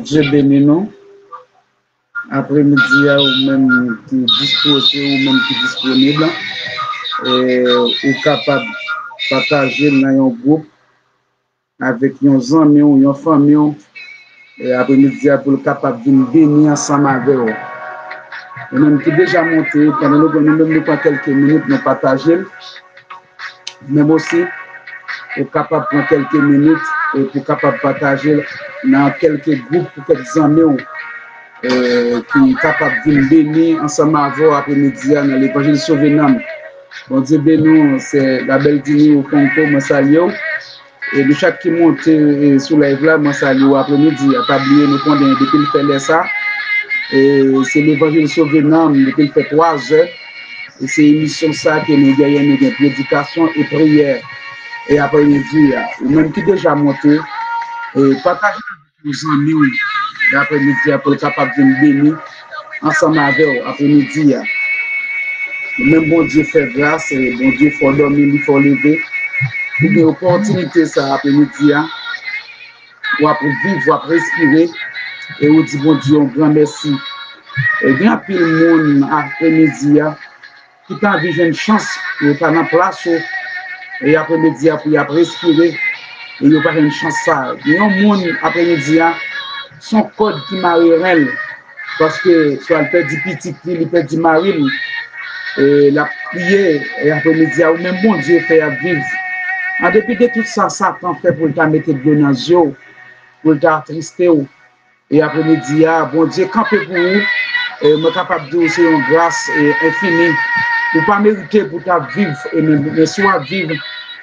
Dieu béni nous. Après-midi, ou même qui disposé, ou même qui disponible, ou capable de partager dans un groupe avec nos amis ou nos familles, et après-midi, pour le capable de bénir ensemble avec eux. Et même qui déjà monté, pendant nous pas quelques minutes, nous partager, même aussi, ou capable de prendre quelques minutes, et pour capable partager dans quelques groupes, pour quelques amis, qui est capable de bénir ensemble avant après-midi dans l'évangile Sauvé-Nam. Bon Dieu béni, c'est la belle dîner au Congo, moi salue. Et de chaque qui monte sur la là, moi salue après-midi. À tablier, nous prenons depuis le fait ça. Et c'est l'évangile Sauvé-Nam depuis le fait 3 heures. Et c'est une émission ça que nous gagnons de prédication et prière. Et après-midi, même qui déjà monté, et partager avec nos amis. L'après-midi pour être capable de me bénir ensemble avec eux après-midi. Même bon Dieu fait grâce et bon Dieu faut dormir, il faut lever. Il y a une opportunité ça après-midi pour vivre, pour respirer et on dit bon Dieu un grand merci. Et bien pile monde après-midi qui t'a vu une chance pour pas en place et après-midi pour respirer et il n'y a pas une chance ça. Il y a un monde après-midi son code qui marie elle parce que soit elle perd du petit, il perd du mari et la prière et après-midi ou même bon Dieu fait à vivre. En dépit de tout ça, Satan fait pour te mettre de dans les yeux, pour t'attrister et après-midi, bon Dieu camper pour vous et me capable de c'est une grâce infinie pour pas mériter pour ta vivre et mais soit vivre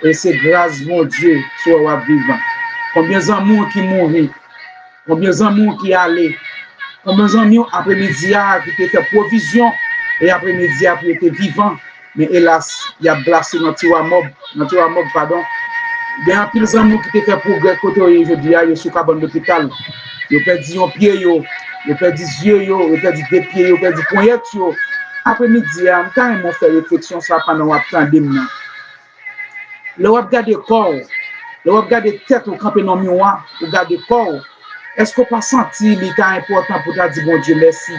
et c'est grâce mon Dieu soit vivre. Combien d'amour qui mourit, combien d'amour qui allait, combien d'amis après-midi qui te fait provision et après-midi pour être vivant, mais hélas, il y a blessé dans le mob, pardon. Il y a un pile d'amour qui te fait progrès côté aujourd'hui, il est sur cabane d'hôpital. Il perdu un pied, il perdu des yeux, il perdu des pieds, il perdu des poignets. Après-midi, quand ils m'ont fait réflexion ça pendant un temps de temps. Le regarder le corps, le regarder la tête au campé dans le miroir, regarder le corps. Est-ce qu'on pas senti l'état important pour te dire bon Dieu merci?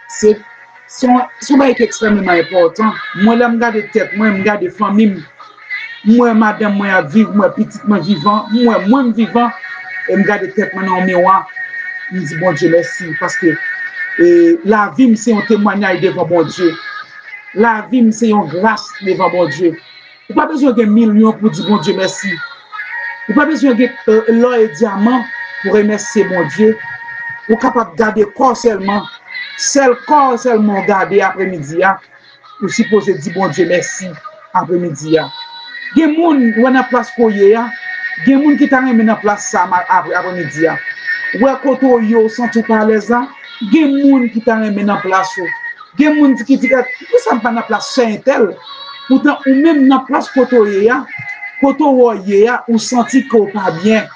C'est extrêmement important. Moi, je regarde la tête, moi, je regarde la famille. Moi, madame, moi, à vivre, moi, petite, moi, vivant. Moi, vivant. Et je regarde la tête dans le miroir. Je me dis bon Dieu merci. Parce que la vie, c'est un témoignage devant bon Dieu. La vie, c'est une grâce devant bon Dieu. Il n'y a pas besoin de millions pour dire bon Dieu merci. Il n'y a pas besoin de l'or et diamant pour remercier mon Dieu. Vous êtes capable de garder le corps seulement. Seul corps seulement garder après-midi. Vous supposez dire bon Dieu merci après-midi. Il y a des gens qui ont place pour y aller. Il y a des gens qui ont mis en place ça après-midi. Ou à côté yo sans tout parler ça. Il y a des gens qui ont mis en place. Gen moun qui dit que ça pas na place Saint-Tel. Pourtant ou même na place Kotoya, Kotoya ou senti qu'on pas bien,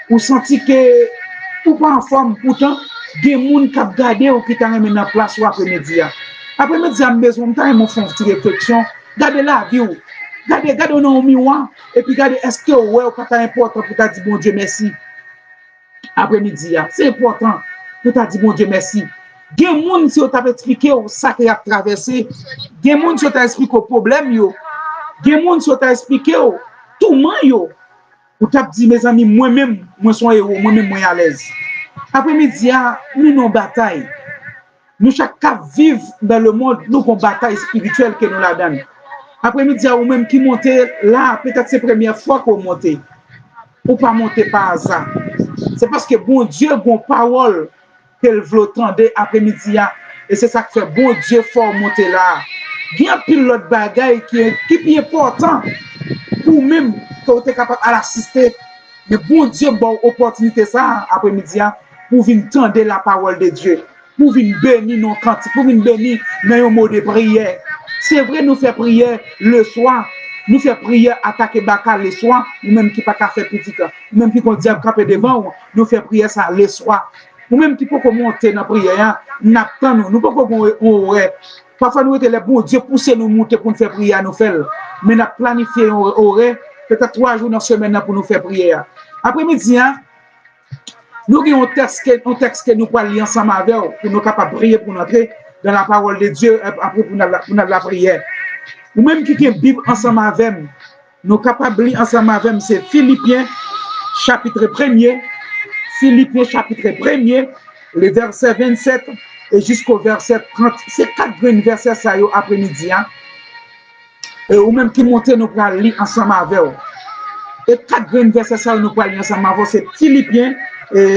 ou senti que ou pas en forme. Pourtant gen moun qui regarder ou qui t'a remis na place ou après-midi. Après-midi am besoin de temps mon font une réflexion, garder la vie ou garder dans un miroir et puis garder est-ce que ouais ou pas important pour t'a dire bon Dieu merci. Après-midi c'est important pour t'a dire bon Dieu merci. Gen moun si on t'a expliqué ça qui a traversé, gen moun si on t'a expliqué problème yo, gen moun si on t'a expliqué tout man yo, ou t'a dit mes amis moi-même moi son héros, moi-même moi à l'aise. Après-midi nous non bataille. Nous chaque cas vivre dans le monde nous une bataille spirituelle que nous la donne. Après-midi ou même qui monte là, peut-être c'est la première fois qu'on monte. Ou pas monter par hasard. C'est parce que bon Dieu, bon parole qu'elle veut tendre après-midi. Et c'est ça qui fait bon Dieu fort monter là. Il y a pile l'autre bagaille qui est important pour même que tu es capable d'assister. Mais bon Dieu, bon opportunité ça après-midi pour venir tendre la parole de Dieu. Pour venir bénir nos cantiques, pour venir bénir nos mots de prière. C'est vrai, nous faisons prière le soir. Nous faisons prière attaquer Bakal le soir. Nous même qui pas faire petit. Nous même qui qu'on diable camper devant. Nous faisons prière ça le soir. Nous même qui peut monter dans la prière. Nous n'attendons. Nous pouvons parfois nous les bon Dieu pousser nous monter pour nous faire prière. Nous faisons. Mais nous planifié horaire. Peut-être 3 jours dans la semaine pour nous faire prière. Après-midi, nous avons un texte que nous pouvons lire ensemble avec pour nous capables de prier pour entrer dans la parole de Dieu après pour la prière. Nous même qui avons une Bible ensemble avec nous capables de lire ensemble avec c'est Philippiens chapitre 1er, Philippiens chapitre 1er, le verset 27 et jusqu'au verset 30. C'est 4 grands versets ça après-midi. Et ou même qui montent nous pouvons lire ensemble avec eux. Et 4 grands versets ça nous pouvons lire ensemble avec eux. C'est Philippiens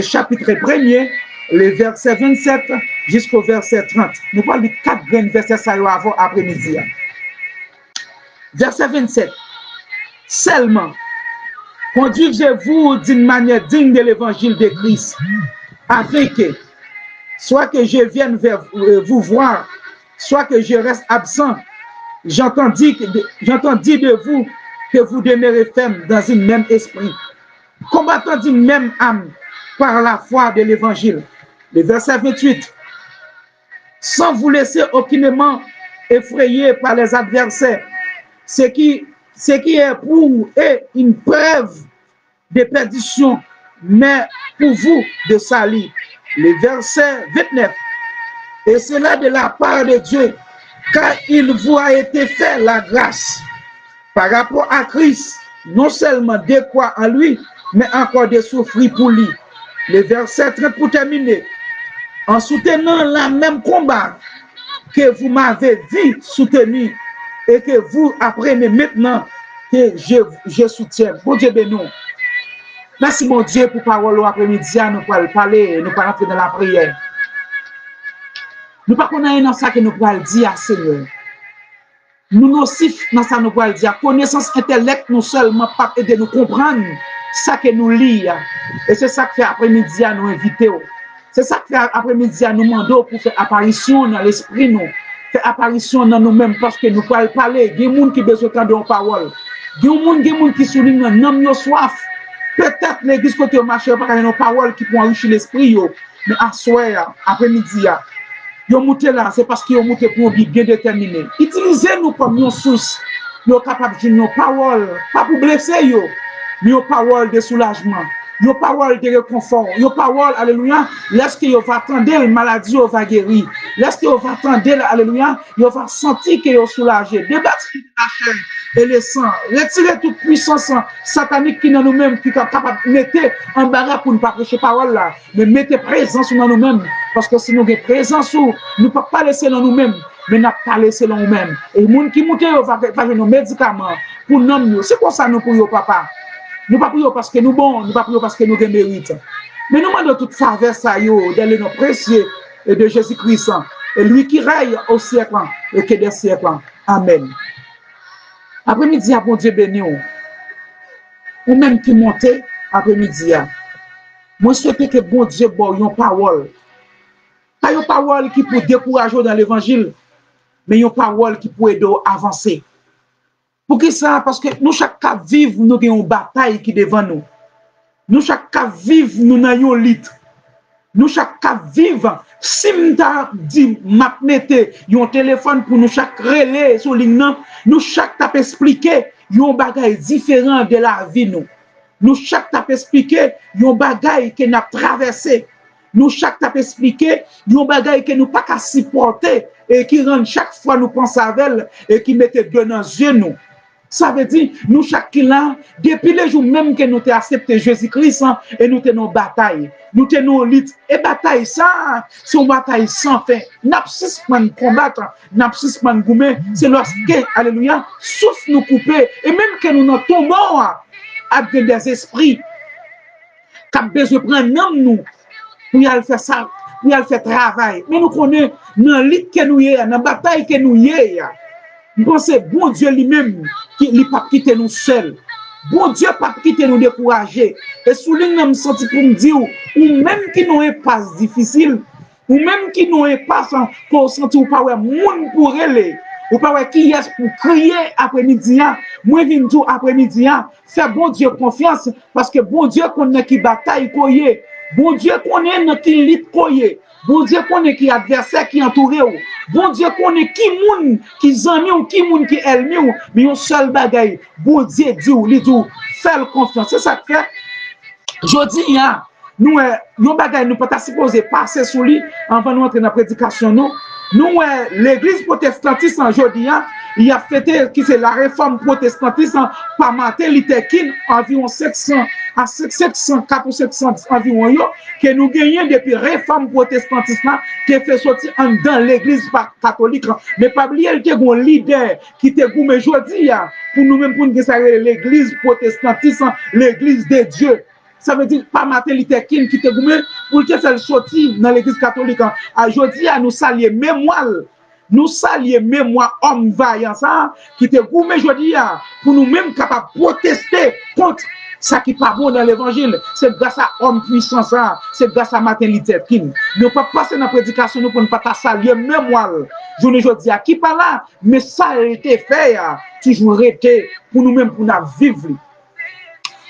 chapitre 1er, le verset 27 jusqu'au verset 30. Nous parlons de 4 grands versets ça avant après-midi. Verset 27. Seulement, conduisez-vous d'une manière digne de l'évangile de Christ, afin que, soit que je vienne vers vous voir, soit que je reste absent, j'entends dire de vous que vous demeurez ferme dans un même esprit, combattant d'une même âme, par la foi de l'évangile. Le verset 28. Sans vous laisser aucunement effrayer par les adversaires, ce qui est pour eux une preuve de perdition, mais pour vous de salut. Le verset 29. Et cela de la part de Dieu, car il vous a été fait la grâce par rapport à Christ, non seulement de croire en lui, mais encore de souffrir pour lui. Le verset 30 pour terminer. En soutenant le même combat que vous m'avez vu soutenir et que vous apprenez maintenant que je soutiens. Bon Dieu béni. Merci mon Dieu pour parole après-midi. Nous pouvons parler, nous pouvons entrer dans la prière. Nous ne pouvons pas dans ça que nous pouvons dire à Seigneur. Nous nocifs dans ça nous pouvons dire. Connaissance intellect nous seulement pas aider nous comprendre ça que nous lisons. Et c'est ça que fait après-midi à nous inviter. C'est ça que fait après-midi à nous demander pour faire apparition dans l'esprit nous. Faire apparition dans nous-mêmes parce que nous pouvons parler. Il y a des gens qui ont besoin de parole. Il y a des gens qui soulignent un homme qui a soif. Peut-être l'église côté au marché pas nos paroles qui pour enrichir l'esprit. Mais à soir, après-midi, ils monté là, c'est parce qu'ils ont monté pour un but bien déterminé. Utilisez-nous comme une source. Nous sommes capables de dire nos paroles, pas pour blesser, mais nos paroles de soulagement, nos paroles de réconfort, nos paroles, alléluia, lorsque vous va attendre la maladie, vous va guérir. Lorsque vous va attendre, alléluia, vous va sentir que vous soulagé. Débattre la chair et le sang, retirer toute puissance satanique qui est dans nous-mêmes, qui est capable de mettre en barrage pour ne pas prêcher parole là, mais mettez présence dans nous-mêmes, parce que si nous avons présence, nous ne pouvons pas laisser dans nous-mêmes, mais nous ne pouvons pas laisser dans nous-mêmes. Et les gens qui montent, va faire nos médicaments pour nous. C'est pour ça que nous prions, papa. Nous ne prions pas parce que nous bons, nous ne prions pas parce que nous avons mérite. Mais nous demandons toute faveur ça, dans le nom précieux de Jésus-Christ, et lui qui règne au siècle et que des siècles. Amen. Après-midi, bon Dieu béni, ou même qui monte après-midi, moi je souhaite que bon Dieu ait une parole. Pas une parole qui peut décourager dans l'évangile, mais une parole qui peut aider à avancer. Pour qui ça? Parce que nous, chaque cas vivre, nous avons une bataille qui est devant nous. Nous, chaque cas vivre, nous avons un lit. Nous, chaque cas vivre, si nous dit, m'a mette un téléphone pour nous chaque relais sur ligne, nous chaque t'a expliqué un bagage différent de la vie nous. Nous chaque t'a expliqué un bagage que n'a traversé. Nous chaque t'a expliqué un bagage que nous pas qu'à supporter et qui rend chaque fois nous penser à elle et qui mettait deux dans les yeux nous. Ça veut dire, nous chaque là, depuis les jours même que nous avons accepté Jésus-Christ et nous tenons bataille. Nous tenons lutte. Et bataille, ça, c'est une bataille sans fin. N'a pas de combattre, n'a pas de goumer. C'est lorsque, alléluia, souffle nous couper. Et même que nous n'en tombons avec des esprits qui ont besoin de prendre nous pour y aller faire ça, pour y aller faire travail. Mais nous connaissons dans la lutte que nous y dans la bataille que nous y nous pensons, bon Dieu lui-même, qui ne pas quitter nous seuls. Bon Dieu pas quitter nous décourager. Et souligne me senti pour me dire, ou même qui n'ont pas difficile, ou même qui n'ont pas pour sentir ou pas ouais monde pour aller, ou pas ouais qui est pour crier après-midi, moi vinn tout après-midi, faire bon Dieu confiance parce que bon Dieu connaît qui bataille koye, bon Dieu connaît qui lutte koye. Bon Dieu connaît qui adversaire qui entoure ou. Bon Dieu connaît qui moun qui zami ou qui moun qui ennemi ou. Mais un seul bagaille. Bon Dieu dit ou li dit faire confiance. C'est ça que fait. Jodi nous yon bagaille nous pas supposé passer sous lui avant de entrer dans la prédication nous. Nous l'église protestantiste en jodi il a fêté qui c'est la réforme protestantiste par Martin Luther King environ 700 à 704 ou 710 environ yo que nous gagnons depuis réforme protestantiste qui fait sortir en dans l'église catholique mais pas oublier il y a un leader qui te goumé jodi pour nous même pour nous l'église protestantiste l'église de Dieu. Ça veut dire pas Martin Luther King qui te goumé pour te faire sortir dans l'église catholique. Aujourd'hui nous saluer mémoire. Nous saluer mémoire homme vaillant ça qui te goumé aujourd'hui pour nous même capable protester contre ça qui pas bon dans l'évangile. C'est grâce à homme puissant ça, c'est grâce à Martin Luther King. Nous pas passer dans la prédication nous pour ne pas saluer mémoire. Je ne dis à qui pas là, mais ça a été fait toujours été pour nous même pour nous vivre.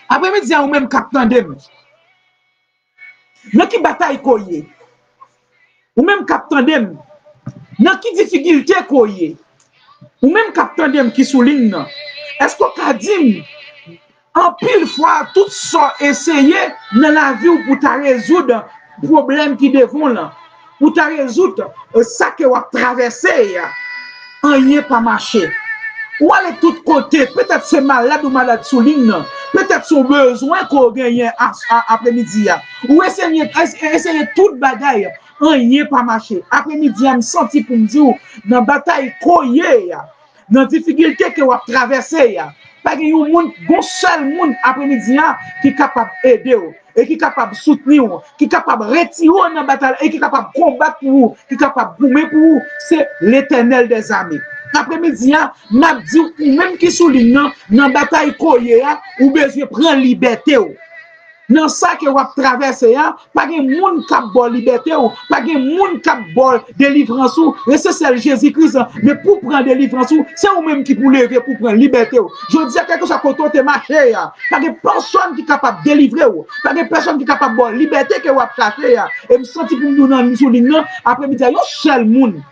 Après-midi, ou même captain dem. Dans qui bataille koye? Ou même captain dem. Dans qui difficulté koye? Ou même captain dem qui souligne. Est-ce qu'on a dit en pile fois tout ça essayer dans la vie pour ta résoudre problème qui devant là. Pour ta résoudre ça que va traverser rien pas marcher. Ou aller de tous côtés, peut-être c'est malade ou malade souligne. Peut-être son besoin qu'on gagne après-midi. Ou essayer toute bagaille, rien pas marcher. Après-midi, je me senti pour me dire, dans la bataille koye, dans la difficulté que vous traversez, pas qu'il y a un seul monde après-midi qui est capable d'aider, et qui est capable de soutenir, qui est capable de retirer dans la bataille, et qui est capable de combattre pour vous, qui est capable de gommer pour vous, c'est l'Éternel des armées. Après-midi, n'a dit ou même qui souligne dans la bataille koye ou besoin prendre liberté. Dans ça que vous traversez, pas de monde qui a bon liberté, pas de monde qui a bon délivrance, et c'est Jésus-Christ. Mais pour prendre délivrance, c'est vous-même qui pour lever pour prendre liberté. Je dis à quelque chose quand on marché, pas de personne qui est capable de délivrer, pas de personne qui est capable de bon liberté que vous cherchez. Et me sentir pour nous dans le souligne, après-midi, il y a un seul monde.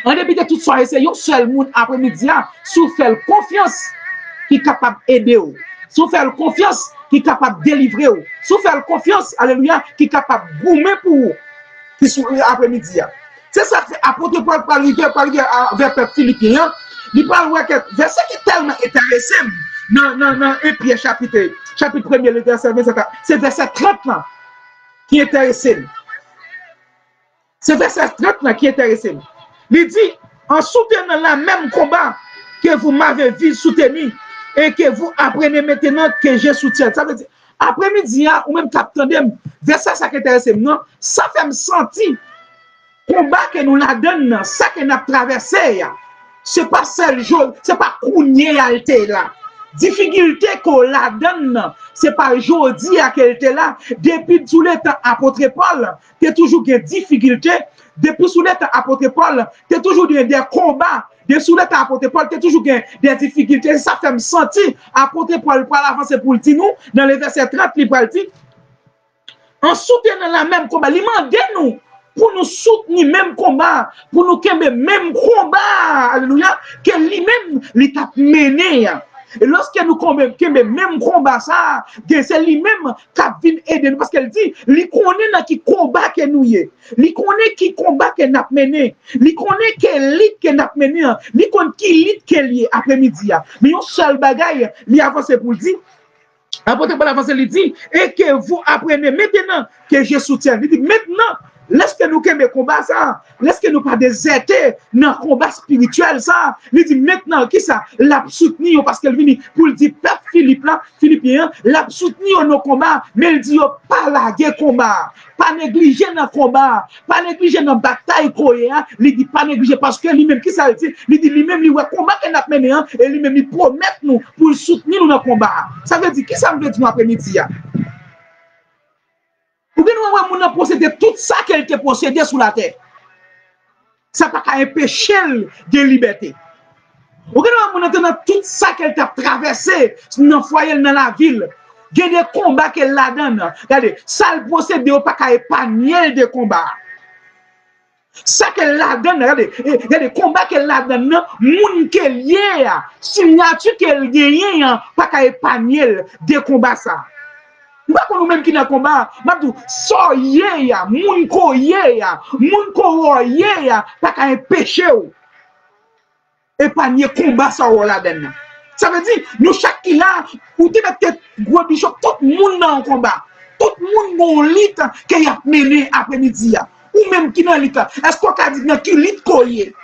En dépit de tout ça, c'est un seul monde après-midi, sous faire confiance qui est capable d'aider, sous faire confiance qui est capable de délivrer, sous faire confiance, alléluia, qui est capable de gommer pour vous, qui sont après-midi. C'est ça que l'apôtre Paul parle vers peuple philippien. Il parle de verset qui est tellement intéressant dans 1 Pierre chapitre 1er, le verset 27. C'est verset 30 là qui est intéressant. C'est verset 30 là qui est intéressant. Il dit, en soutenant le même combat que vous m'avez vu soutenir et que vous apprenez maintenant que je soutiens. Ça veut dire, après-midi, ou même captain, verset ça qui est intéressant, non? Ça fait me sentir combat que nous la donne, ça que nous avons traversé. Ce n'est pas seul jour, ce n'est pas cougner alté là. difficulté qu'on la donne, c'est pas aujourd'hui à qu'elle était là. Depuis tous les temps, apôtre Paul, tu as toujours des difficultés. Depuis sous les temps, apôtre Paul, tu as toujours des combats. Depuis sous les temps, apôtre Paul, tu as toujours des difficultés. Ça fait me sentir, apôtre Paul, pour l'avancer pour le dire nous, dans les versets 30, il va dire, en soutenant la même combat, il m'a dit nous, pour nous soutenir même combat, pour nous qu'aimer même combat, alléluia, que lui-même, il t'a mené. Et lorsque nous combattons même combat ça, c'est lui-même qui vient aider nous parce qu'elle dit, il connaît qui combat que nous y est, il connaît qui combat que nous mené, il connaît quelle lutte que nous mené, il connaît qui lutte qu'elle y est après-midi. Mais un seul bagaille, il avance pour dire. Apôtre Paul avance, il dit, et que vous apprenez maintenant que je soutiens. Il dit, maintenant, laisse-que nous qu'aimer combat ça, laisse-que nous pas déserter dans le combat spirituel ça. Il dit, maintenant, qui ça? L'a soutenu parce qu'elle vient pour le dire, peuple Philippien, l'a soutenu dans nos combats, mais il dit, pas la guerre combat, pas négliger dans le combat, pas négliger dans la bataille, il dit, pas négliger parce que lui-même, qui ça dit? Il dit, lui-même, il voit combat qu'il a mené, et lui-même, il promet nous pour soutenir nous dans le combat. Ça veut dire, qui ça veut dire nous après-midi? Ou bien nous avons possédé tout ça qu'elle te possédé sous la terre. Ça n'a pas empêché de liberté. Ou bien nous avons tout ça qu'elle t'a traversé dans le foyer, dans la ville. Il y a des combats qu'elle la donne. Regardez, ça le possédé ou pas qu'à épargner des combats. Ça qu'elle la donne, regardez, il y a des combats qu'elle la donne, moun qu'elle y est, signature qu'elle y est, pas qu'à épargner des combats ça. Nous nous même qui dans combat, mabdou so yé ya, moun ko yé ya, moun ko yé ya, pas qu'à empêcher ou. Épargner combat ça ou la donne. Ça veut dire nous chaque qui là, ou te mettre gros bichon tout monde dans combat. Tout monde bon lit qui a mené après-midi ou même qui dans lit. Est-ce qu'on a dit qui lit koyé?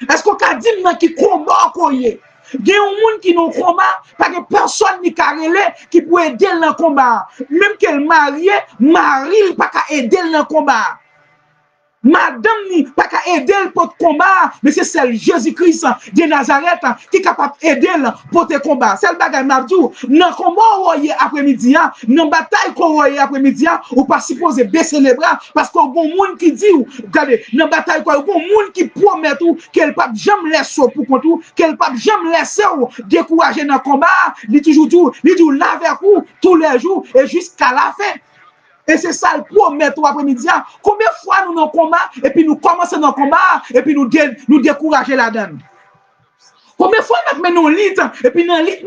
Est-ce qu'on a dit qui combat koyé? Il y a un monde qui nous combat, parce que personne n'est carrelé qui peut aider dans le combat. Même qu'elle marie, pas qu'à aider dans le combat. Madame ni pas qu'à aider pour le combat, mais c'est celle Jésus-Christ de Nazareth qui est capable d'aider pour le combat. C'est le bagage Mabdou. Dans le combat après-midi, dans la bataille après-midi, ou pas supposé baisser les bras parce qu'il y a un monde qui dit, regardez, dans la bataille, il y a un monde qui promet qu'elle ne peut jamais laisser pour contre, qu'elle ne peut jamais laisser décourager dans le combat. Il dit toujours, là avec vous tous les jours et jusqu'à la fin. Et c'est ça le promet après-midi. Combien de fois nous dans combat et puis nous commençons dans combat et puis nous décourager la donne. Combien de fois nous menons lit et puis dans lit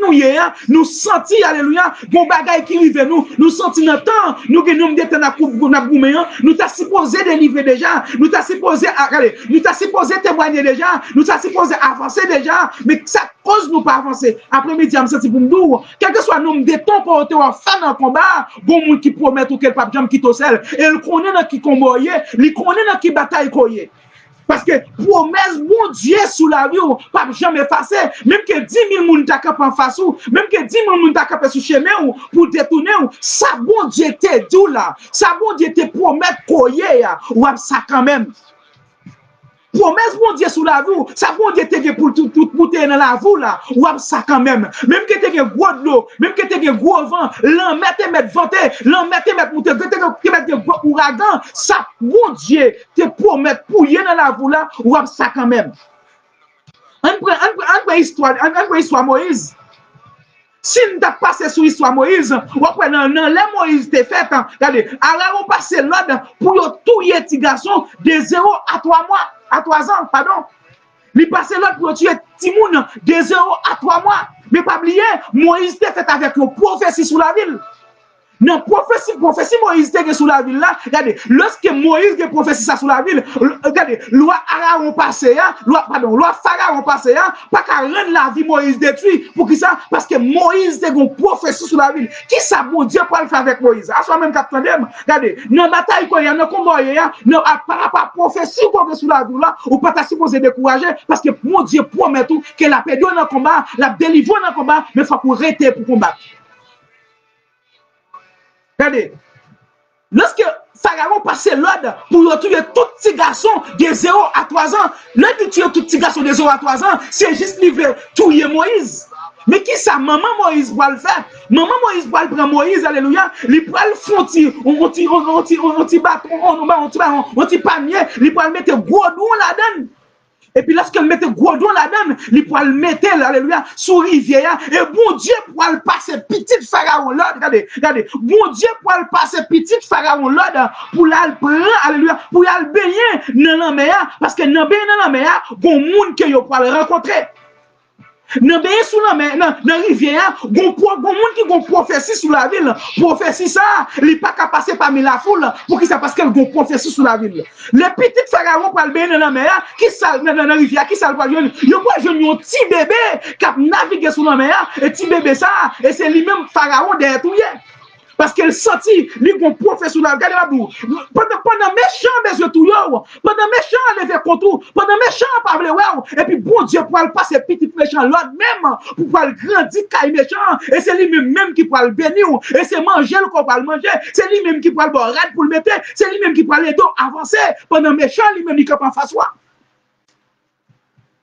nous senti alléluia bon bagaille qui rive nous senti dans temps nous que nous d'état na goumer nous t'a supposé délivrer déjà nous t'a supposé témoigner déjà nous t'a supposé avancer déjà mais ça cause nous pas avancer après-midi me senti pour nous quel que soit nombre de temps pour te faire dans combat bon monde qui promet ou quel pas jamais qui to seul et il connaît dans qui combat il connaît dans qui bataille koyé. Parce que promesse, mon Dieu, sous la vie, pas jamais effacé. Même que 10 000 personnes t'accapent en face, même que 10 000 personnes t'accapent sur le chemin pour détourner, ça bon Dieu te dit là, ça bon Dieu te promet qu'on y est, ou ça quand même. Promesse, mon Dieu, sous la vie, ça bon Dieu te dit pour tout bouteille dans la vie là, ou ça quand même. Même que tu as gros de l'eau, même que tu as gros vent, l'en mettre vanté, l'en mettre monter, mettre gros ouragan, ça bon Dieu te promet pour y dans la vie là, ou ça quand même. On prend histoire Moïse. Si nous avons passé sur l'histoire Moïse, on prend les Moïse te fait, regardez, alors on passe l'ordre pour tout y petit garçon de 0 à 3 mois. À 3 ans, pardon. Il passe l'autre pour tuer Timoun de 0 à 3 mois. Mais pas oublier, Moïse était fait avec une prophétie sous la ville. Non, prophétie Moïse était sous la ville là. Regardez, lorsque Moïse a prophétie ça sous la ville, regardez, loi Pharaon passé, loi Pharaon passé, pas qu'à rendre la vie Moïse détruit. Pour qui ça? Parce que Moïse a une prophétie sous la ville. Qui ça, bon Dieu, pour le faire avec Moïse? À soi même capitaine, regardez, dans la bataille, il y a un combat, par rapport à la prophétie qu'on sous la ville là, ou pas t'as supposé décourager, parce que mon Dieu promet tout, qu'elle a perdu dans le combat, la délivré dans le combat, mais il faut pour arrêter pour combattre. Regardez, lorsque Pharaon passait l'ordre pour tuer tout petit garçon de 0 à 3 ans, l'ordre de tuer tout petit garçon de 0 à 3 ans, c'est juste livrer tuer Moïse. Mais qui ça, maman Moïse va le faire? Maman Moïse va le prendre Moïse, alléluia. Il va le faire on petit panier, il va le mettre gros doux là-dedans. Et puis lorsqu'elle mette gros doigt là-dedans, il pourra le mettre, alléluia, sous rivière. Et bon Dieu pourra le passer petit pharaon là. Regardez, regardez. Bon Dieu pourra le passer petit pharaon là pour le prendre, alléluia, pour le baigner dans la mer. Parce que dans la mer, bon monde que vous pourra le rencontrer. Nan baigner sous la mer, dans rivière, bon monde qui gon prophétie sous la ville. Prophétie ça, il pas qu'à passer parmi la foule pour qui ça parce qu'elle gon prophétie sous la ville. Les petits pharaons pour le baigner dans la mer, qui sale dans la rivière, qui sale pas jeune. Yo pas jeune un petit bébé qui a navigué sous la mer, et petit bébé ça, et c'est lui-même pharaon derrière tout hier. Parce qu'elle sentit, lui, qu'on professe sous la regardez la boue. Pendant méchant, mes yeux tout yo, pendant méchant, elle fait contour, pendant méchant, pas vle wow, et puis bon Dieu, pour le passer petit méchant, l'autre même, pour le grandir, caille méchant, et c'est lui-même qui pourra le bénir, et c'est manger le qu'on va le manger, c'est lui-même qui pourra le boire pour le mettre, c'est lui-même qui pourra l'aider avancer, pendant méchant, lui-même, il campe en face soi.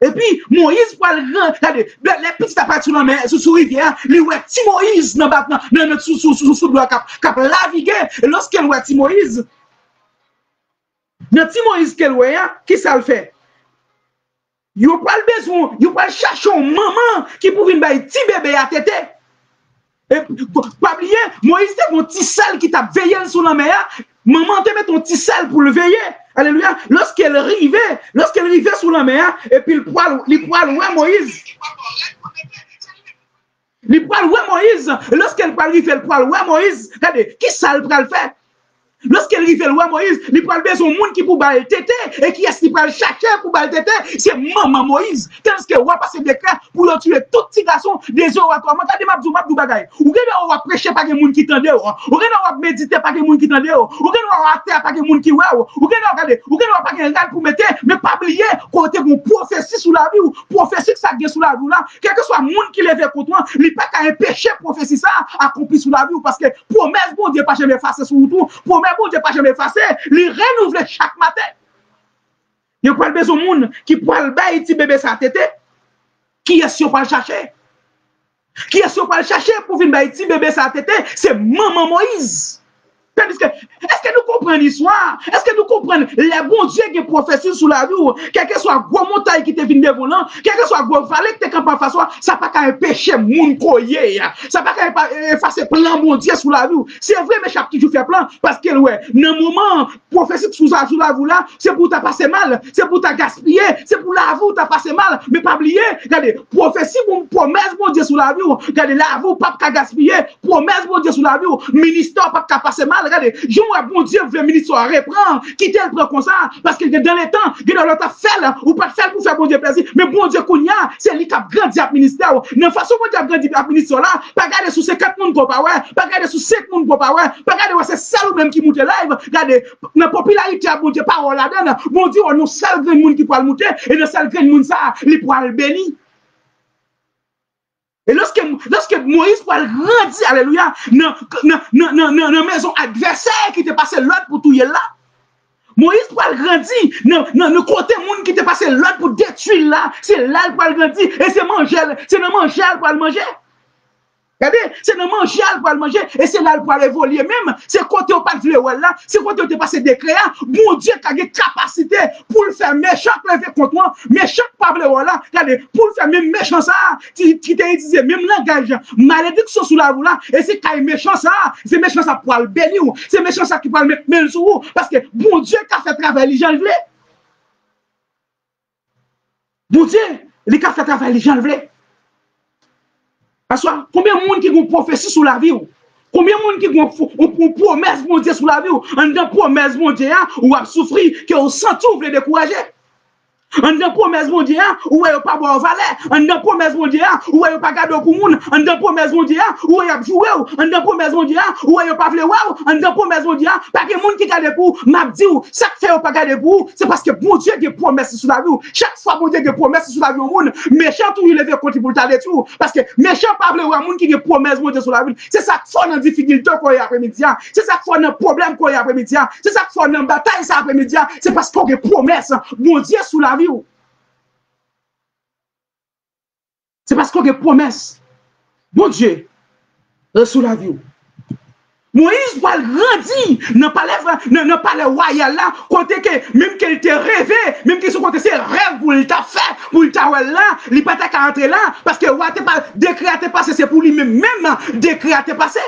Et puis, Moïse, pour le grand, regardez, les petits appartements sur la mer, sous rivière, lui, ouais, ti Moïse, dans notre sous de cap naviguer. Et lorsqu'elle ouais, ti Moïse, dans ti Moïse qu'elle ouais, qui ça le fait? Yo pas le besoin, yo pas chercher une maman qui pouvait une bailler ti bébé à tête. Et pas oublier, Moïse était un petit sel qui t'a veillé sur la mer. Maman te met ton petit sel pour le veiller. Alléluia. Lorsqu'elle arrivait sous la mer, et puis le poil ouais Moïse. Le poil ouais Moïse. Lorsqu'elle arrive le poil ouais Moïse, regardez, qui ça le faire? Lorsqu'elle arrive le roi Moïse, il prend besoin de monde qui pour bailler tété et qui est-ce qui prend chercher pour bailler tété, c'est maman Moïse. Tandis que roi passe des cas pour tuer tout petit garçon des oratoires. Regardez mabdou bagay. Ou gade on va prêcher pas que monde qui tande ou gade on va méditer pas que monde qui tande ou gade on va terre pas que monde qui ouais ou gade regardez ou gade on pas que regarde pour mettre mais pas oublier côté bon prophétie sous la vie ou prophétie que ça gagne sous la vie là, quel que soit monde qui lève contre moi, il pas qu'à péché prophétie ça accompli sous la vie parce que promesse bon Dieu pas jamais effacer sur tout. Mais bon Dieu pas jamais effacé, il renouvelle chaque matin. Il y a pas besoin de monde qui peut le bailler petit bébé sa tête. Qui est-ce qu'on va le chercher? Qui est-ce qu'on va le chercher pour venir bailler petit bébé sa tête? C'est maman Moïse. Est-ce que nous comprenons l'histoire? Est-ce que nous comprenons les bons dieux qui prophétisent sous la vie? Quel que soit gros montagne qui te vient devant nous, quel que soit gros vallée qui te campe en face, ça n'a pas qu'à empêcher moun koye. Ça n'a pas qu'à effacer plan bon Dieu sous la vie. C'est vrai, mais chaque toujours fait plan. Parce que, ouais, dans le moment, prophétique sous la vie là, c'est pour t'as passé mal, c'est pour t'as gaspillé, c'est pour la vie t'as passé mal. Mais pas oublier, regardez, prophétie, promesse bon Dieu sous la vie, regardez, la vie pas qu'à gaspiller, promesse bon Dieu sous la vie, ministère pas qu'à passer mal. Regardez, je vois bon Dieu veut ministre reprendre, quitter le prend comme ça, parce que dans les temps, il y a l'autre fait ou pas faire pour faire bon Dieu plaisir, mais bon Dieu kounya, c'est lui qui a grandi à ministère. De façon bon Dieu a grandi à ministère là, pas regarder sous 50 monde pour pas ouais, pas regarder sous 5 monde pour pas ouais, pas regarder c'est seul même qui monte live, regardez, la popularité à bon Dieu parole là-dedans, bon Dieu on nous seul grand monde qui peut le monter et le seul grand monde ça, il pourra le bénir. Et lorsque Moïse pourra grandir, alléluia, dans la maison adversaire qui te passé l'autre pour tout là, Moïse pourra grandir dans le côté monde qui te passé l'autre pour détruire là, c'est là qu'il pourra grandir, et c'est manger, c'est dans manger pour le manger. Regardez, c'est dans manger pour le manger, et c'est là pour évoluer même, c'est côté au pas de là, c'est côté où tu passé des créas, bon Dieu qui a des capacités pour le faire méchant, pour le faire contre moi, méchant pas de là, regardez, pour le faire même méchant ça, qui t'a utilisé même langage, malédiction sous la voie là, et c'est quand méchant ça, c'est méchant ça pour le bénir, c'est méchant ça qui peut le mettre même sur vous, parce que bon Dieu qui a fait travail, les gens le voulaient. Bon Dieu, il a fait travail, les gens le voulaient. Parce que combien de monde qui ont prophétie sur la vie? Combien de monde qui ont promesse mon Dieu sur la vie? En disant promesse mon Dieu, ou a souffrir, que on sent tout, vous décourager. En disant promesse mon Dieu, ou est pas boire valet. En disant promesse mon Dieu, ou est pas garder pour moun. En disant promesse mon Dieu, ou est jouer. En disant promesse mon Dieu, ou est pas vle wow. En disant promesse mon Dieu, pas que moun qui garde pour m'a dit ou ça fait ou pas garder pour, c'est parce que bon Dieu qui promesse sur la vie. Chaque fois bon Dieu qui promesse sur la vie au monde, méchant tout il lever contre pour t'aider tout parce que méchant pas vle ou moun qui promesse mon Dieu sur la vie. C'est ça qui fait dans difficulté qu'on y après-midi. C'est ça qui fait dans problème qu'on y après-midi. C'est ça qui fait dans bataille ça après-midi. C'est parce qu'on a promesse bon Dieu sur la vie. C'est parce qu'on a promesse. Mon Dieu, sous la vie. Moïse va grandir dans le palais royal là, côté que même qu'il était rêvé, même qu'il se côté ses rêves pour il t'a fait, pour il t'a là, il pas t'a rentrer là, parce que roi t'es pas décret à passé, c'est pour lui même décret à passé.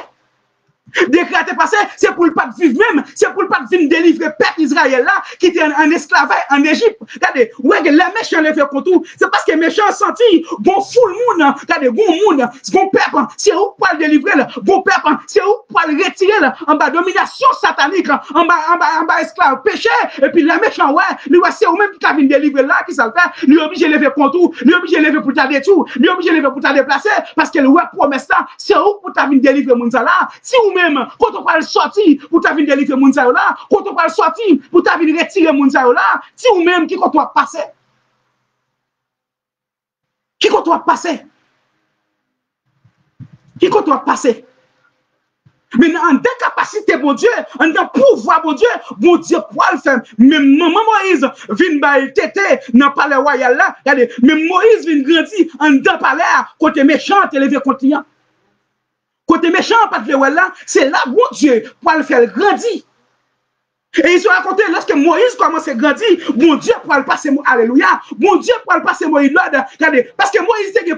Décret à passé, c'est pour le pas vivre même, c'est pour le pas venir délivrer peuple Israël là, qui était en esclavage en Égypte. Regardez, ouais, les méchants les fait contre, c'est parce que les méchants senti, bon full monde, regardez, bon monde, bon peuple, c'est où pour le délivrer, bon peuple, c'est où pour le retirer en bas domination satanique, en bas esclave péché, et puis les méchants, ouais, lui, c'est eux même qui a venir délivrer là, qui ça le fait, lui obligé de lever contre, lui obligé de lever pour ta détour, lui obligé de lever pour ta déplacer, parce que le ouais promesse là, c'est où pour ta venir délivrer mon là, si ou même, quand on parle sortir pour ta venir délivrer mon là, quand on parle sortir pour ta venir retirer mon là, si ou même qui quand on passer, qui quand on passer, qui quand on passer. Mais en des capacités, bon Dieu, en des pouvoirs, bon Dieu pour le faire. Même Moïse vient bailler tété dans le palais royal là, regardez, même Moïse vient grandir en dans le palais, côté méchant, élevé continent. Côté méchant, pas de là, c'est là, bon Dieu, pour le faire grandir. Et ils ont raconté, lorsque Moïse commence à grandir, bon Dieu pour le passer, alléluia, bon Dieu pour le passer, Moïse, regardez, parce que Moïse était que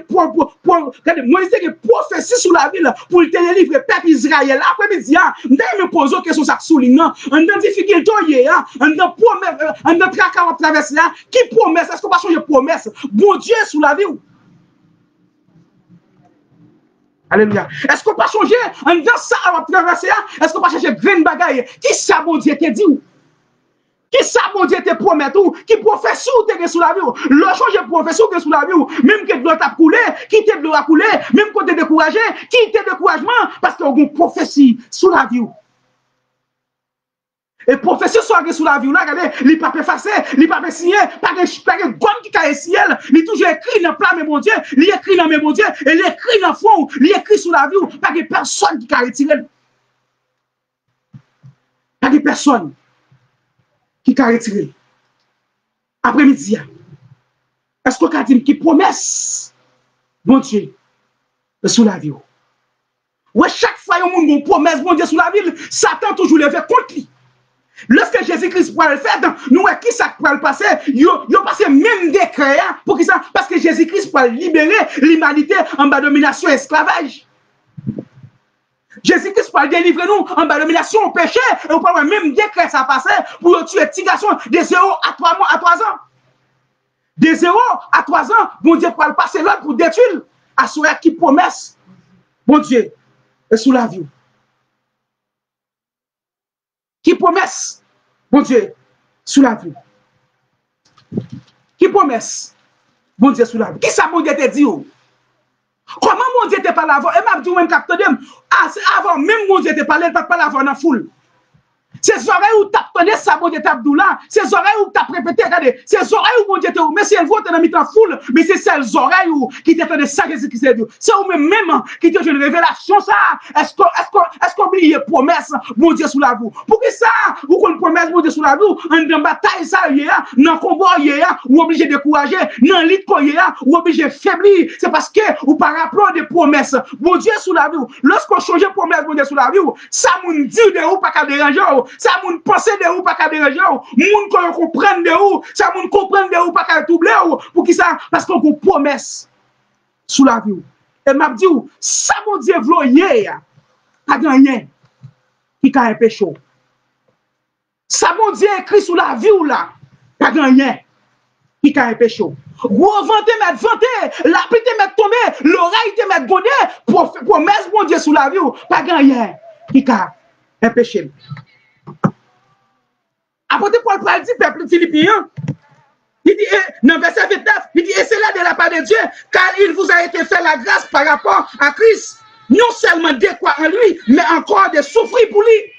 prophétie sur la ville pour te délivrer le peuple Israël. Après-midi, nous me posons une question, ça souligne, on a difficulté, on a promesse, on a tracas à traverser, qui promesse, est-ce qu'on va changer promesse? Bon Dieu sur la ville. Alléluia. Est-ce qu'on peut changer en disant ça à traverser? Est-ce qu'on peut changer green bagaille? Qui ça, bon Dieu, te dit? Qui ça, bon Dieu, te promet tout? Qui professeur te sous la vie? Le changer professeur te sous la vie? Même que de l'eau t'a coulé, qui te de l'eau a coulé, même quand tu es découragé, qui te découragement? Parce qu'il y a une prophétie sous la vie. Et professeur soit sous la vie, là, regardez, il pas effacé, il pas signé, pas de gomme qui a ciel, il toujours écrit dans le plat, mais mon Dieu, il écrit dans mon Dieu, et il écrit dans le fond, il écrit sous la vie, pas de personne qui a retiré. Pas de personne qui a retiré. Après-midi, est-ce qu'on a dit qui promesse, mon Dieu, sous la vie? Ouais, chaque fois, il y a une promesse, mon Dieu, sous la ville, Satan toujours le fait contre lui. Lorsque Jésus-Christ pourra le faire, nous, qui ça pourra le passer? Il a passé même décret pour qui ça? Parce que Jésus-Christ pourra libérer l'humanité en bas de domination et esclavage. Jésus-Christ pourra délivrer nous en bas de domination au péché. Et on pourra même décret ça passer pour tuer petit garçon de 0 à 3 mois, à 3 ans. De 0 à 3 ans, bon Dieu pourra le passer là pour détruire. Assurer qui promesse, bon Dieu, est sous la vie. Qui promesse, bon Dieu, sous la vie. Qui promesse, bon Dieu, sous la vie. Qui ça, bon Dieu, te dit? Comment mon Dieu te parle avant? Et m'a dit, même capteur, avant, même mon Dieu te parle, il ne parle avant dans la foule. Ces oreilles où tu as donné ça, bon Dieu, là. Ces oreilles où tu as répété, regardez. Ces oreilles où bon Dieu, mais si elles vont te mettre en foule, mais c'est celles oreilles qui te donné ça, Jésus-Christ. C'est eux-mêmes qui te donnent une révélation, ça. Est-ce qu'on oublie promesse, bon Dieu, sous la vous? Pour que ça, ou qu'on promesse, bon Dieu, sous la vous, en bataille, ça, dans le combat, ou obligé de décourager, dans le lit, ou obligé de faiblir. C'est parce que, ou par rapport à des promesses, bon Dieu, sous la vous, lorsqu'on change promesse, bon Dieu, sous la vous, ça, mon dit de vous, pas qu'à déranger. Ça moun pense de ou pas qu'à déranger moun comprend de ou ça moun comprend de ou pas qu'à doubler pour qui ça parce qu'on a promesse sous la vie et m'a dit ça mon Dieu vloyer pas gagné qui a un péché ça mon Dieu écrit sous la vie ou là pas gagné qui a un péché gros vente mettre vente la pluie te mettre tomber l'oreille te mettre bonner promesse mon Dieu sous la vie pas gagné qui a un péché. Après, Paul dit, peuple philippien, il dit, dans verset 29, il dit, et c'est là de la part de Dieu, car il vous a été fait la grâce par rapport à Christ, non seulement de croire en lui, mais encore de souffrir pour lui.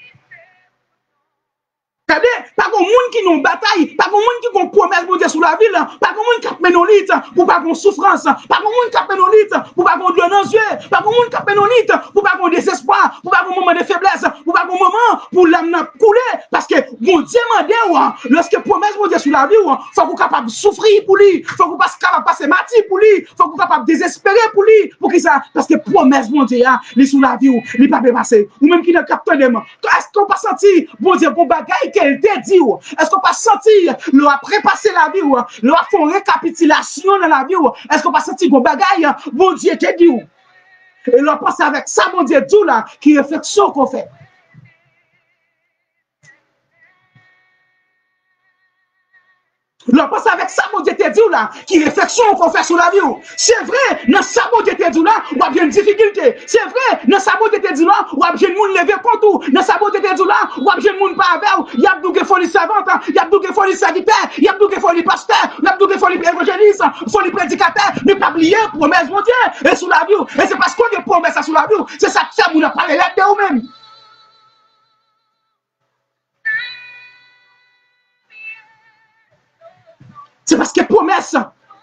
Regardez, pas qu'on monde qui n'ont bataille, pas qu'on monde qui ont promesse bon Dieu sous la ville, pas qu'on monde qui a menolite pour pas qu'on souffrance, pas qu'on monde qui a menolite pour pas qu'on donne aux yeux, pas qu'on monde qui a menolite pour pas qu'on désespoir, pour pas qu'on moment de faiblesse, pour pas qu'on moment pour l'âme couler, parce que bon Dieu m'a dit, lorsque promesse bon Dieu sous la vie, faut qu'on capable de souffrir pour lui, faut qu'on passe capable de passer martyr pour lui, faut qu'on capable de désespérer pour lui, pour qui ça, parce que promesse bon Dieu, il sous la vie, il pas passer, ou même qui n'a capté de moi. Est-ce qu'on pas senti bon Dieu pour bagaille qu'elle te dit, est-ce qu'on pas senti le après passer la vie, le a fait une récapitulation dans la vie, est-ce qu'on pas senti bon bagaille, bon Dieu te dit, et le pense avec ça, bon Dieu, tout là, qui réflexion qu'on fait. L'on pense avec ça, mon Dieu te dit là, qui réflexion qu'on fait sur la vie. C'est vrai, dans ça, mon Dieu te dit là, on a bien une difficulté. C'est vrai, dans ça, mon Dieu te dit là, on a bien une lever contre. Dans ça, mon Dieu te dit là, on a bien une pas avec. Il y a beaucoup de folie savante, il y a beaucoup de folie sanitaire, il y a beaucoup de folie pasteur, il y a beaucoup de folie évangéliste, folie prédicateur. Ne pas oublier promesse, mon Dieu, et sur la vie. Et c'est parce qu'on a promesse sur la vie. C'est ça que ça, on a parlé là de vous-même. C'est parce que promesse,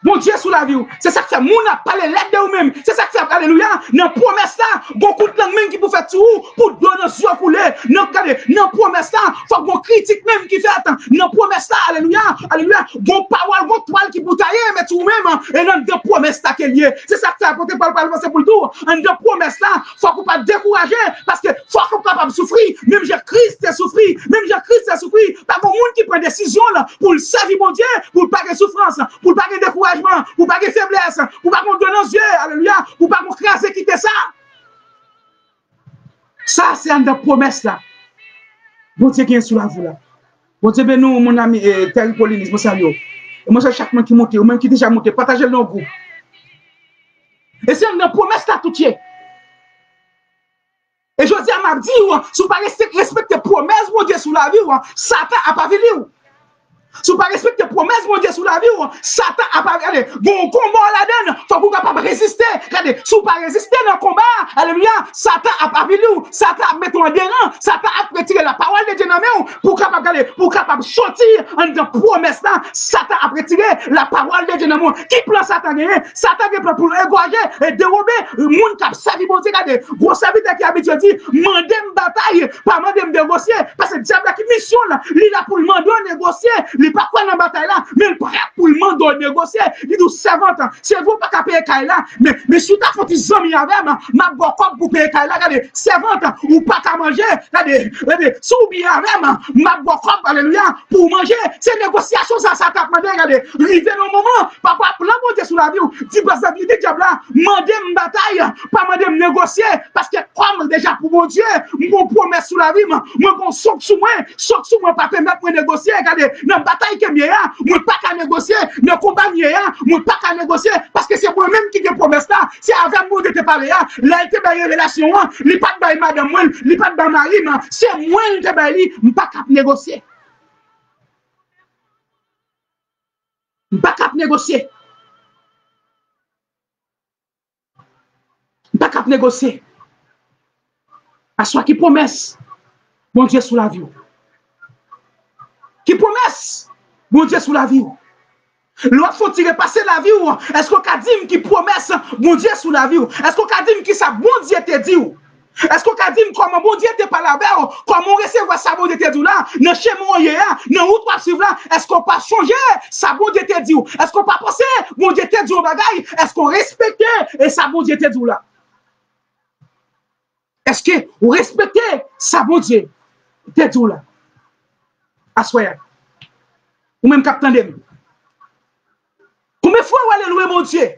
bon Dieu sous la vie, c'est ça que fait, moun a parlé l'aide de vous-même, c'est ça que fait, alléluia, dans promesse là, beaucoup de langue même qui peut faire tout, pour donner sur couler, dans promesse là, faut qu'on critique même qui fait, dans promesse là, alléluia, alléluia, bon parole, bon toile qui peut tailler, mais tout même, et dans promesse là qu'elle y est, c'est ça que fait, apporter par le c'est pour le tout, dans promesse là, faut qu'on pas décourager, parce que faut qu'on capable de souffrir, même Jésus-Christ a souffert, même Jésus-Christ a souffert, pas bon monde qui prend décision là, pour le servir mon Dieu, pour pas de souffrance, pour pas de découragement, pour pas de faiblesse, pour pas qu'on donne aux yeux, alléluia, pour pas qu'on crase quitter ça. Ça, c'est une promesse là. Bon Dieu qui est sous la vous là. Bon Dieu, ben nous, mon ami, Terry Pauline, je salue. Et moi, c'est chaque monde qui monte, ou même qui déjà monté, partagez le dans le groupe. Et c'est une promesse là tout est. Et je dis à ma dit, si vous ne respectez promesse, mon Dieu, sous la vie, Satan n'a pas vécu. Si vous ne respectez promesse, mon Dieu, sous la vie, Satan n'a pas regardé. Bon combat la donne, il faut que vous capable résister. Regardez, si vous ne pas résister dans le combat, alléluia, Satan n'a pas vu, Satan a mis en déran, Satan a retiré la parole de Dieu dans le pour capable sortir en de promesse là, Satan a retiré la parole de Dieu dans le qui plan Satan gagné? Satan a plan pour égorger et dérober le monde qui a servi bon Dieu. Regardez, gros serviteur qui a habitué dit, mandez une bataille, pas mandez une négocier, parce que le diable a qui mission là, il a pour le mandat négocier. Il n'est pas quoi dans la bataille là, mais il prêt pour le monde de négocier. Il dit, servante, c'est vous pas qu'à payer Kaila, mais si tu as fait des amis avec moi, ma boîte pour payer Kaila, regardez, servante, ou pas qu'à manger, regardez, si vous bien avec moi, ma boîte, alléluia, pour manger, c'est négociation, ça t'a demandé, regardez, arrivé dans le moment, papa, pour la monter sous la vie, dit, parce que le diable là, mandez une bataille, pas mandez me négocier, parce que comme déjà pour mon Dieu, mon promesse sous la vie, moi, mon soc sous moi, pas permettre de négocier, regardez, dans bataille que mieux, moi pas qu'à négocier, dans combat mieux, moi pas qu'à négocier, parce que c'est moi-même qui te promesse là, c'est avec moi de te parler, là, il te baille relation, il pas de baille madame, il pas de baille mari, c'est moi qui te baille, pas qu'à négocier. Pas qu'à négocier. Pas qu'à négocier. À soi qui promesse, mon Dieu sous la vie. Qui promesse, mon Dieu sous la vie. L'autre faut tirer passer la vie. Est-ce qu'on a dit qui promesse, mon Dieu sous la vie? Est-ce qu'on a dit qui ça, bon Dieu te dit? Est-ce qu'on a dit comment bon Dieu te parle avec? Comment recevoir ça, bon Dieu te dit là? Dans chez moi, dans où tu suivre là? Est-ce qu'on pas changer ça, bon Dieu te dit? Est-ce qu'on pas penser, bon Dieu te dit au bagaille? Est-ce qu'on respecte et ça, bon Dieu te dit là? Est-ce que vous respectez ça, bon Dieu te dit là? Assoya. Ou même captain de combien de fois vous allez louer mon Dieu?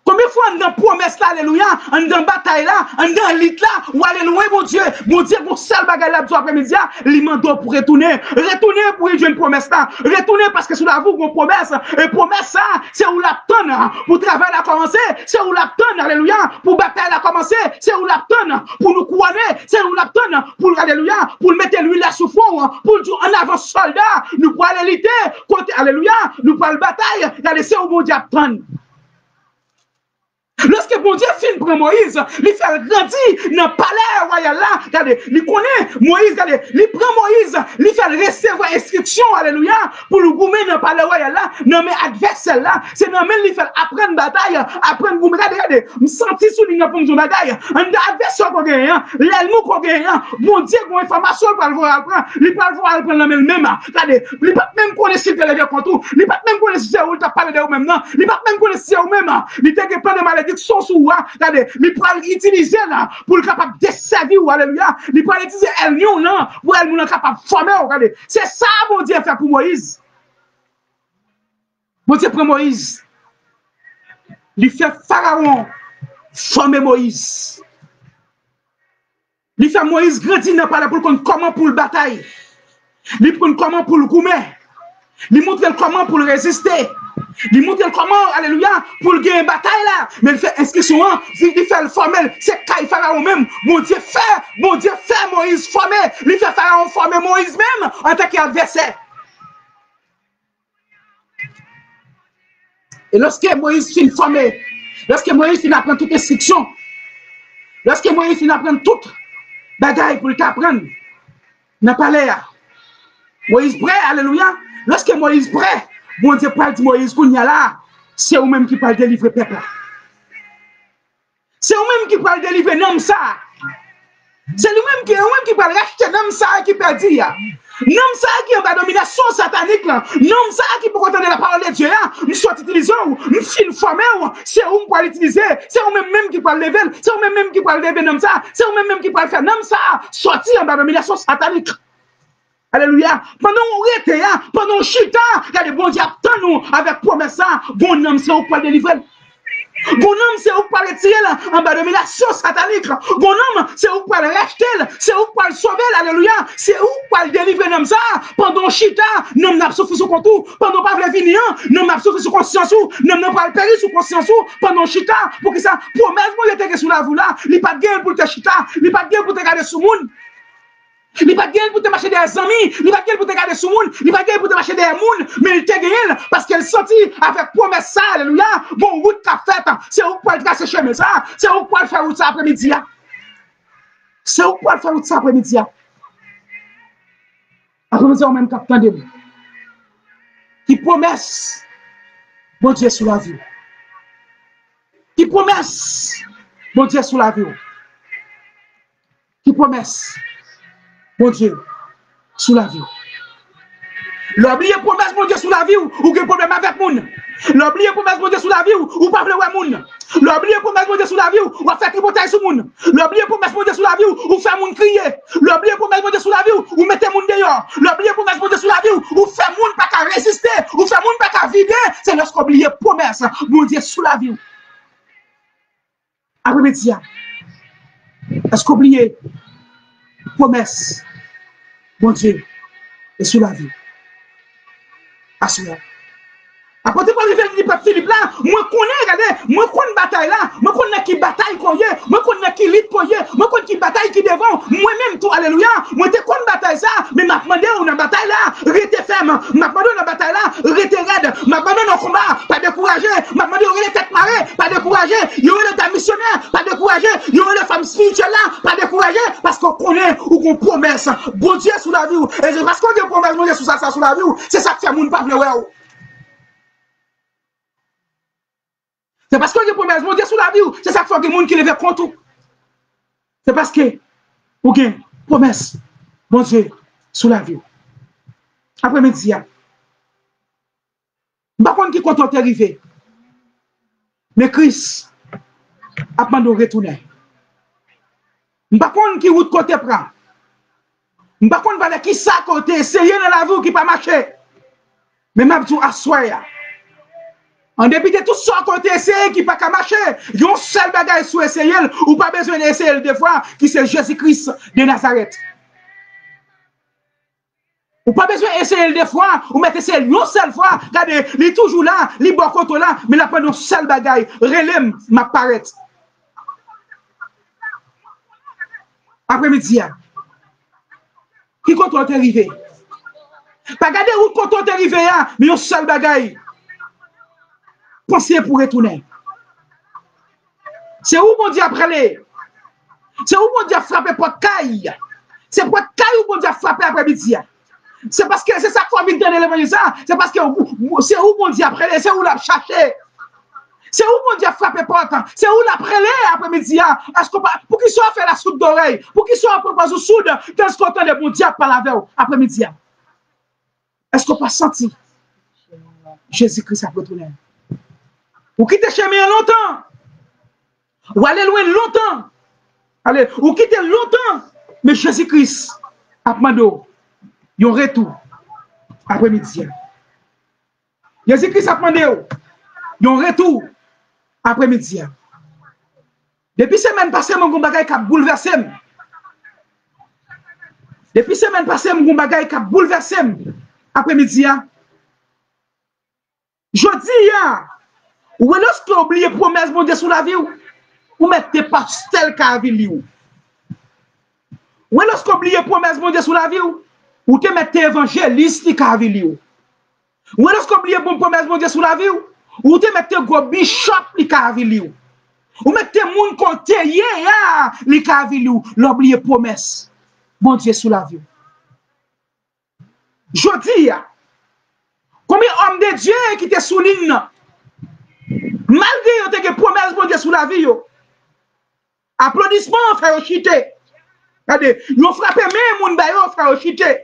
Combien de fois on dans promesse là, alléluia, on dans bataille là, on dans lit là, ou allez louer mon Dieu, mon seul bagage là, après-midi, il m'a pour retourner pour y jouer une promesse là, retourner parce que sous la vous, une promesse, et promesse ça, c'est où la tonne, pour travail a commencé, c'est où la tonne, alléluia, pour bataille a commencé, c'est où la tonne, pour nous couronner, c'est où la tonne, pour alléluia, pour mettre l'huile là sous fond, pour dire en avant soldat, nous pour aller lutter, côté, alléluia, nous pour la bataille, regardez, c'est où mon Dieu tonne. Lorsque bon Dieu fin prend Moïse, il fait grandir dans le palais royal là, regardez, il connaît Moïse, regardez, il prend Moïse, il fait recevoir instruction, alléluia, pour le goumer dans le palais royal là, non mais adversaire là, c'est non mais il fait apprendre bataille, apprendre goumer, regardez, me sentir sous l'union pour me bataille, un adversaire qu'on gagne, l'ennemi qu'on gagne, bon Dieu, qu'on information pour le voir apprendre, il pas le voir apprendre le même, regardez, il pas même connaître si tu es contre, il pas même connaître si tu as parlé de vous-même, non, il pas même connaître si tu même, il t'a plein de maladies sont sous regardez, il peut l'utiliser là pour le capable de servir, alléluia. Il peut utiliser elle là pour elle nous capable de former, regardez. C'est ça mon Dieu fait pour Moïse. Mon Dieu prend Moïse. Il fait Pharaon former Moïse. Il fait Moïse grandir dans palais pour connaître comment pour le bataille. Il prend comment pour le goumer. Il montre comment pour le résister. Il montre comment, alléluia, pour le gagner une bataille là. Mais il fait inscription, il fait le formel, c'est Caï Pharaon même. Mon Dieu fait Moïse former. Il fait Pharaon former Moïse même en tant qu'adversaire. Et lorsque Moïse finit former, lorsque Moïse finit apprendre toute instruction, lorsque Moïse finit apprendre toute bagaille pour t'apprendre, n'a pas l'air. Moïse prêt, alléluia. Lorsque Moïse prêt, bon Dieu parle de Moïse, qu'on y a là, c'est vous-même qui parle de délivrer le peuple. C'est vous-même qui parle de délivrer l'homme ça. C'est lui-même qui parle de racheter l'homme ça qui perd dire. L'homme ça qui est en domination satanique là. L'homme ça qui peut entendre la parole de Dieu là. Nous sommes utilisés, nous sommes formés, c'est vous qui parle l'utiliser. C'est vous-même qui parle lever. C'est vous-même qui parle lever l'homme ça. C'est vous-même qui parle faire l'homme ça. Sortir en domination satanique. Alléluia. Pendant on était là, pendant on chita, regardez, bon Dieu attend nous avec promesse ça. Bon homme, c'est où pour délivrer. Bon homme, c'est où pour retirer là en bas de domination satanique. Bon homme, c'est où pour le racheter, c'est où pour le sauver, alléluia. C'est où pour le délivrer l'homme ça. Pendant on chita, nous n'a pas souffert sur contour. Pendant pas le venir, nous n'a pas souffert sur conscience ou, nous n'a pas le périr sur conscience ou. Pendant chita, pour que ça promesse moi était sur la vous là, il pas de gain pour te chita, il pas de gain pour te garder sous monde. Il n'y a pas de gain pour te marcher des amis, il n'y a pas de gain pour te garder sous le monde, il n'y a pas de gain pour te marcher des monde, mais il te gagne parce qu'elle sortit avec promesse ça, alléluia. Bon, route qu'a fait, c'est où pour le casser chemin ça, c'est où pour le faire route ça après-midi. C'est où pour le faire route ça après-midi. Après-midi, on même capteur de nous. Qui promesse, bon Dieu sous la vie. Qui promesse, bon Dieu sous la vie. Qui promesse. Mon Dieu, sous la vie. L'oublier promesse, mon Dieu, sous la vie, ou que problème avec moun. L'oublier promesse, mon Dieu, sous la vie, ou pas vouloir moun. L'oublier promesse, mon Dieu, sous la vie, ou faire tripotaille sous moun. L'oublier promesse, mon Dieu, sous la vie, ou faire moun crier. L'oublier promesse, mon Dieu, sous la vie, ou mettre moun dehors. L'oublier promesse, mon Dieu, sous la vie, ou faire moun pas qu'à résister, ou faire moun pas qu'à vider. C'est lorsqu'on oublie promesse, mon Dieu, sous la vie. Après-midi, est-ce qu'on oublie promesse? Mon Dieu, et sous la vie. Assuré. Après, tu peux arriver à Philippe là, moi connais, regardez, moi connais bataille là, moi connais qui bataille qu'on y est, moi connais qui lit qu'on y est, moi connais qui bataille qui devant, moi-même, tout, alléluia, moi te connais bataille ça, mais m'a demandé on a bataille là, rete ferme, m'a demandé on a bataille là, rete raide, m'a demandé on combat, pas décourager, m'a demandé on les têtes marées, pas décourager, il y aurait des missionnaires, pas décourager, il y aurait des femmes spirituelles là, pas décourager, parce qu'on connaît ou qu'on promesse, bon Dieu sous la vie, et c'est parce qu'on a promesse, bon Dieu sous ça, sous la vie, c'est ça qui fait mon pas pleurer. C'est parce que les promesses, mon Dieu, sous la vie, c'est ça qui fait que les gens qui les veulent contre. C'est parce que, vous avez promesse, mon Dieu, sous la vie. Après-midi, je ne sais pas qui compte arriver. Mais Christ a demandé de retourner. Je ne sais pas qui route côté prend. Je ne sais pas qui ça côté, essayer dans la vie qui ne pas marcher. Mais je vais asseoir. En dépit de tout ça côté essayer qui pas qu'à marcher, il y a un seul bagage sous essayer ou pas besoin d'essayer deux fois qui c'est Jésus-Christ de Nazareth. Ou pas besoin d'essayer deux fois ou mettre essayer une seule fois, regardez, il est toujours là, il est bon côté là, mais là pas un seul bagage, relève m'a paraître. Après-midi, qui compte arriver? Pas regarder où compte arriver, mais un seul bagage. Pensez pour retourner. C'est où mon Dieu après les? C'est où mon Dieu a frappé porte caille? C'est porte caille où mon Dieu a frappé après-midi. C'est parce que c'est ça qu'on vient donner l'évangile ça. C'est parce que c'est où mon Dieu après les? C'est où l'a cherché? C'est où mon Dieu a frappé porte? C'est où l'a prélé après-midi? Est-ce qu'on pour qu'il soit fait la soude d'oreille? Pour qu'il soit pas sous soude? Qu'est-ce qu'on entend de mon Dieu par la veille après-midi? Est-ce qu'on pas senti Jésus-Christ a retourné? Ou quitter chez moi longtemps? Ou aller loin longtemps? Allez, ou quitter longtemps? Mais Jésus-Christ a demandé un retour après-midi. Jésus-Christ a demandé un retour après-midi. Depuis semaine passée, mon bagay a bouleversé. Depuis semaine passée, mon bagay a bouleversé après-midi. Je dis, ou lorsque vous oubliez promesse de Dieu sous la vie, ou mettez pastel qui ou lorsque vous oubliez promesse de Dieu sous la vie, ou te mettez évangéliste qui ou lorsque vous oubliez promesse de Dieu sous la vie, ou te mettez go bishop qui ou mettez moun conseiller li qui l'oublier promesse bon Dieu sous la vie. Je dis, combien d'hommes de Dieu qui te soulignent, malgré que promesse bon Dieu sous la vie, applaudissements frère chité. Regardez, ils frappé même moun bayo frère chité.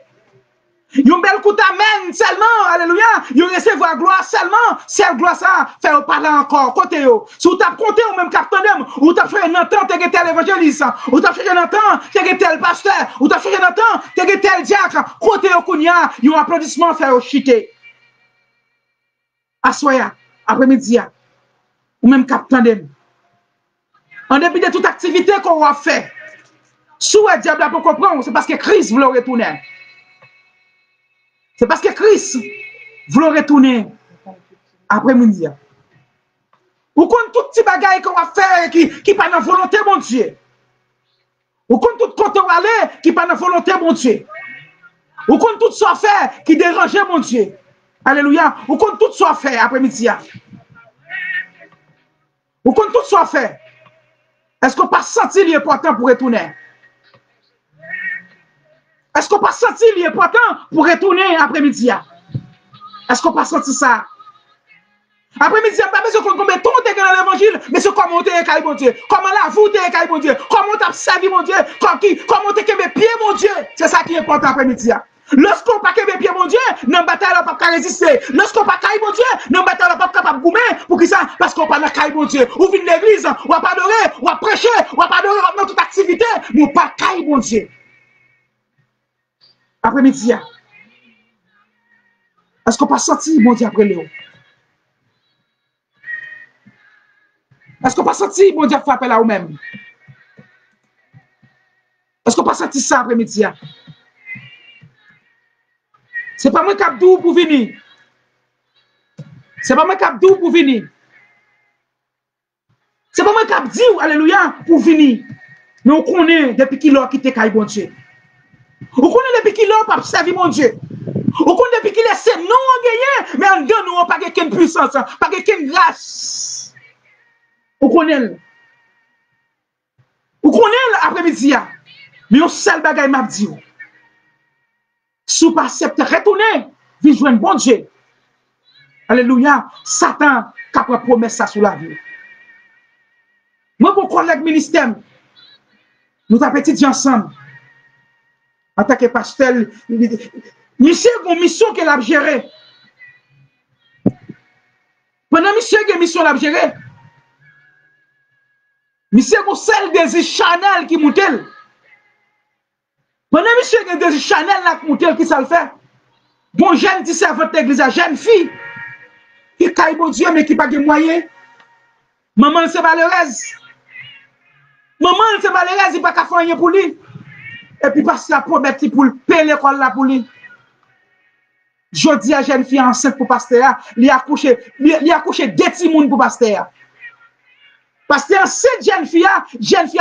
Yon bel coup d'amen seulement, alléluia. Yon recevoir gloire seulement. Cette gloire ça fait parler encore côté yo. Si vous t'as compté ou même capitaine, ou t'as fait un temps t'es tel évangéliste, ou t'as fait un temps t'es tel pasteur, ou t'as fait un temps t'es tel diacre, côté yo kounya, yon applaudissement fait chité. Assoya après-midi ou même capitaine. En dépit de toute activité qu'on va faire, sous le diable pour comprendre, c'est parce que Christ voulait retourner. C'est parce que Christ voulait retourner après-midi. Ou quand tout petit bagaille qu'on va faire qui pas dans la volonté, mon Dieu. Ou quand tout côté on va aller qui pas dans la volonté, mon Dieu. Ou quand tout soit fait qui dérangeait, mon Dieu. Alléluia. Ou quand tout soit fait après-midi. Ou quand tout soit fait. Est-ce qu'on pas senti l'important pour retourner? Est-ce qu'on pas senti l'important pour retourner après-midi? Est-ce qu'on pas senti ça? Après-midi, pas besoin qu'on tombe tout dans l'évangile, mais c'est comment tu es mon Dieu, comment la vous t'es mon Dieu, comment tu as servi mon Dieu, comment tu es mes pieds mon Dieu. C'est ça qui est important après-midi. Lorsqu'on pas mes pieds mon Dieu, non bataille on pas résister. Lorsqu'on pas caille mon Dieu, non bataille on pas capable goumer pour qui ça? Parce qu'on pas dans caille mon Dieu. Ou vient l'église, ou pas adorer, ou prêcher, ou pas adorer dans toute activité, mais pas caille mon Dieu. Après-midi, est-ce qu'on pas senti mon Dieu après Léo? Est-ce qu'on pas senti mon Dieu frapper là ou même? Est-ce qu'on pas senti ça après-midi? C'est pas moi qui ai d'où pour venir. C'est pas moi qui ai d'où pour venir. C'est pas moi qui ai dit, alléluia, pour venir. Mais on connaît depuis qu'il a quitté Kaï bon Dieu. On connaît depuis qu'il a pas servi mon Dieu. On connaît depuis qu'il est non gagné, mais en dedans nous pas qu'une puissance, pas qu'une grâce. On connaît. On connaît après-midi. Mais on seul bagaille m'a dit. Si vous pas accepter retourner, vous joindre bon Dieu. Alléluia. Satan qui a promis ça sur la vie. Moi, mon collègue ministère, nous avons étudié ensemble. En tant que pasteur, monsieur a une mission qu'elle a gérée. Pendant monsieur a une mission qu'elle a gérée, monsieur a celle des Chanel qui monte. Pendant monsieur a des Chanel qui monte, qui ça le fait? Bon, jeune dit servante d'église, jeune fille, qui caille bon Dieu, mais qui n'a pas de moyens. Maman, c'est malheureuse. Maman, c'est malheureuse, il n'a pas qu'à faire rien pour lui. Et puis, parce qu'il a promis pour payer l'école là pour lui. Je dis à jeune fille enceinte pour pasteur, il a accouché 2 petits moun pour pasteur. Pasteur, cette jeune fille a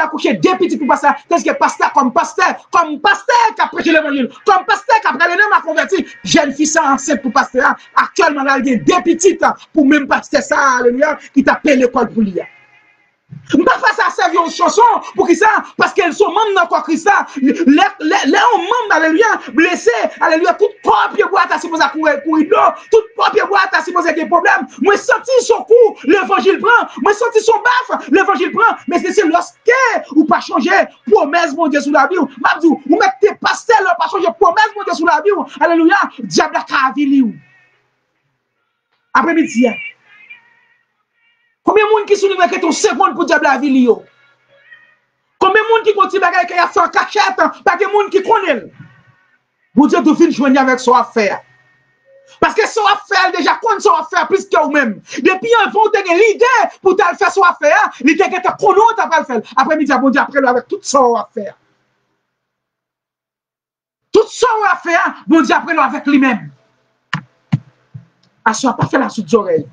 accouché 2 petits pour pasteur. Qu'est-ce que pasteur comme pasteur qui a prêché l'évangile, comme pasteur qui a prêché l'évangile, m'a converti. Jeune fille ça enceinte pour pasteur. Actuellement, il y a 2 petites pour même pasteur ça, alléluia, qui t'a payé l'école pour lui. Pas face à servir une chanson pour qui ça? Parce qu'elles sont membres dans quoi Christ. Les membres, alléluia, blessés, alléluia, toute propre boîte à supposer courir d'eau, toute propre boîte à supposer des problèmes. Moi, senti son coup, l'évangile prend. Moi, senti son baf, l'évangile prend. Mais c'est lorsque ou pas changer promesse, mon Dieu, sous la vie. M'a dit, ou mettez pastel, pas changer promesse, mon Dieu, sous la vie. Alléluia, diable a cavili. Après-midi. Combien de monde qui souligne que ton seconde pour diable la vie yo? Combien de monde qui continue à faire en cachette, pas de monde qui connaît. Vous Dieu tout fin joindre avec son affaire. Parce que son affaire déjà connaît son affaire plus que vous-même. Depuis un vont te l'idée pour te faire son affaire, l'idée que tu connais tu pas le faire. Après-midi bon Dieu après avec toute son affaire. Toute son affaire, bon Dieu après avec lui-même. À soi pas faire la sous oreille.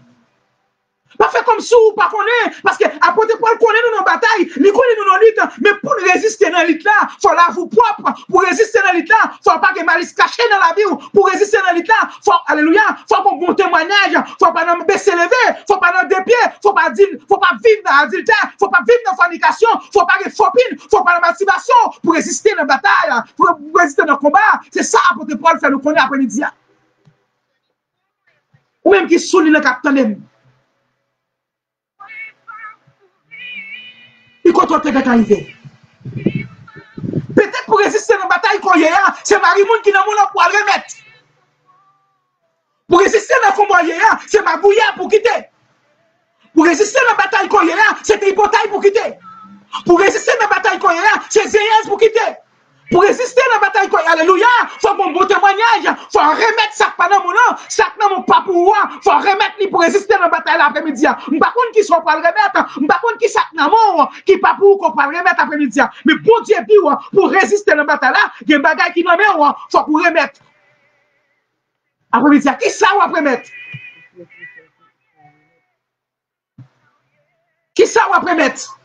Pas fait comme si ou pas connaît, parce que apôtre Paul connaît nous dans la bataille, il connaît nous dans la lutte, mais pour résister dans la lutte là, il faut l'avou propre, pour résister dans la lutte là, il ne faut pas que malice caché dans la vie, pour résister dans la lutte là, il faut, alléluia, il faut un bon témoignage, il ne faut pas baisser les pieds, il ne faut pas dans des pieds, il ne faut pas vivre dans l'adultère, il ne faut pas vivre dans la fornication, il ne faut pas être fopine, il ne faut pas dans la masturbation, pour résister dans la bataille, pour résister dans le combat, c'est ça apôtre Paul fait nous connaître après-midi. Ou même qui souligne le capitaine. Il contre te arrivé. Peut-être pour résister dans la bataille qu'on y a, c'est Marie-Moun qui n'a pas pour remettre. Pour résister dans le combat, c'est Magouya pour quitter. Pour résister dans la bataille qu'on y a, c'est Tripotaille pour quitter. Pour résister dans la bataille qu'on y a, c'est Zéyez pour quitter. Pour résister dans la bataille qu'on y a, alléluia, il faut un bon témoignage, il faut remettre ça pendant mon nom, ça dans mon papou, il faut remettre pour résister dans la bataille l'après-midi. Je ne sais pas qui sont pas le remettre, je ne sais pas qui ça dans mon qui papou qu'on peut remettre après-midi. Mais bon Dieu, pour résister dans la bataille là, il y a un bagage qui n'en met, il faut pour remettre. Après-midi, qui ça ou après-mettre? Qui ça ou après-mettre?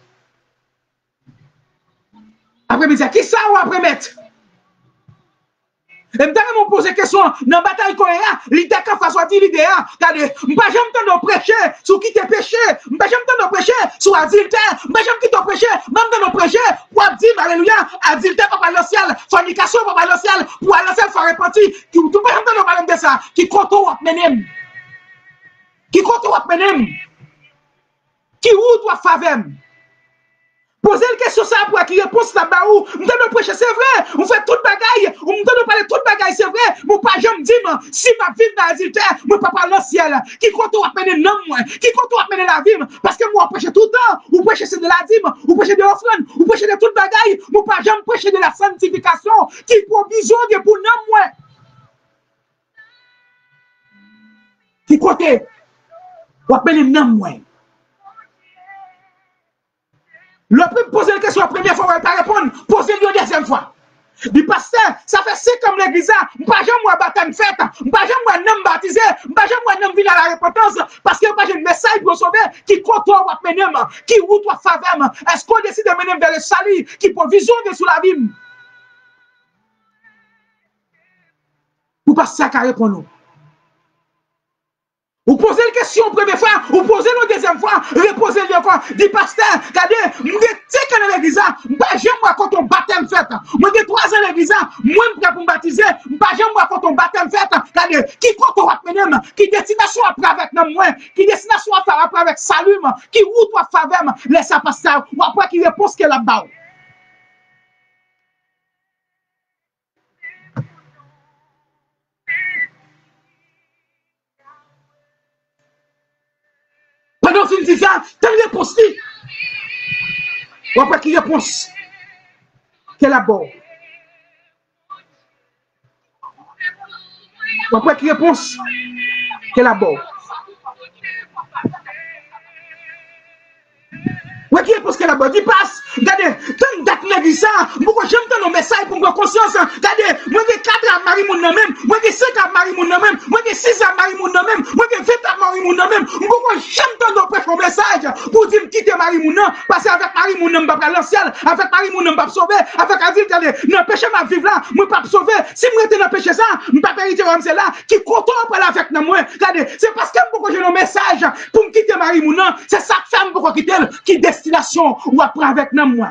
Après-midi, qui ça ou après-mettre? Et me pose la question, dans la bataille qu'on a, l'idée qu'à façon de l'idée, car je ne peux pas jamais prêcher sur qui t'es péché, je ne peux pas jamais prêcher sur adultère, je ne peux pas jamais prêcher, même dans prêcher, pour dire, alléluia, adultère, papa le ciel, fornication, papa le ciel, pour aller le ciel, faire repentir, qui ne peut pas jamais parler de ça, qui compte ou menem, qui compte ou menem, qui ou doit faveur. Posez la question ça pour qu'il réponse là-bas où nous devons prêcher, c'est vrai, on fait toute bagaille, on devons parler toute bagaille, c'est vrai, mon pas jamais dire si ma vie dans l'adultère, mon papa dans le ciel, qui compte ou appeler l'homme, qui compte ou appeler la vie, parce que moi prêcher tout le temps, ou prêcher de la dîme, ou prêcher de l'offrande, ou prêcher de toute bagaille, mon pas jamais prêcher de la sanctification, qui provision de pour l'homme, qui compte ou appeler l'homme, le premier poser la question la première fois, on va pas répondre. Posez-le la deuxième fois. Du pasteur, ça fait 5 ans l'église, je ne pas jamais baptême fait, je ne pas jamais un homme baptisé, je ne pas jamais un homme venu à la repentance, parce que je n'ai pas un message pour sauver, qui compte toi ou mener, qui roule toi faveur. Est-ce qu'on décide de mener vers le salut, qui provision de sous la vie? Vous passez à carré pour nous. Vous posez la question la première fois, vous posez la deuxième fois, reposez-le encore. Dis pasteur, regardez, je suis dans l'église, je moi quand on baptême fait. Moi, j'ai 3 ans dans l'église, moi, je pour me baptiser, je moi quand on baptême fait. Regardez, qui compte on va mener, qui destination après avec moi, qui destination après avec salut, qui ou toi faveur, laisse ça pasteur, ou après qui réponse qu'elle a là-bas. Pendant qu'il dit ça, t'as une réponse. Ou après qui réponse qu'elle a bon. Ou après qui réponse qu'elle a bon. Ou qui réponse qu'elle a capable d'y passe. Regardez, tant date l'église ça, pourquoi j'aime tant nos messages pour prendre conscience. Regardez, moi j'ai 4 à Marie mon même, moi j'ai 5 à Marie mon même, moi j'ai 6 à Marie mon même, moi j'ai 20 à Marie mon même. Pourquoi j'aime tant nos prêcher message pour dire quitter Marie mon nom, parce qu'avec Marie mon nom pas pour l'ancien, avec Marie mon nom pas sauver, avec la ville regardez, non péché m'a vivre là, moi pas sauver. Si moi était dans péché ça, pas périter comme c'est là qui content après la avec moi. Regardez, c'est parce que pourquoi j'ai nos messages pour me quitter Marie mon nom, c'est ça que femme pourquoi quitter qui destination ou après avec moi.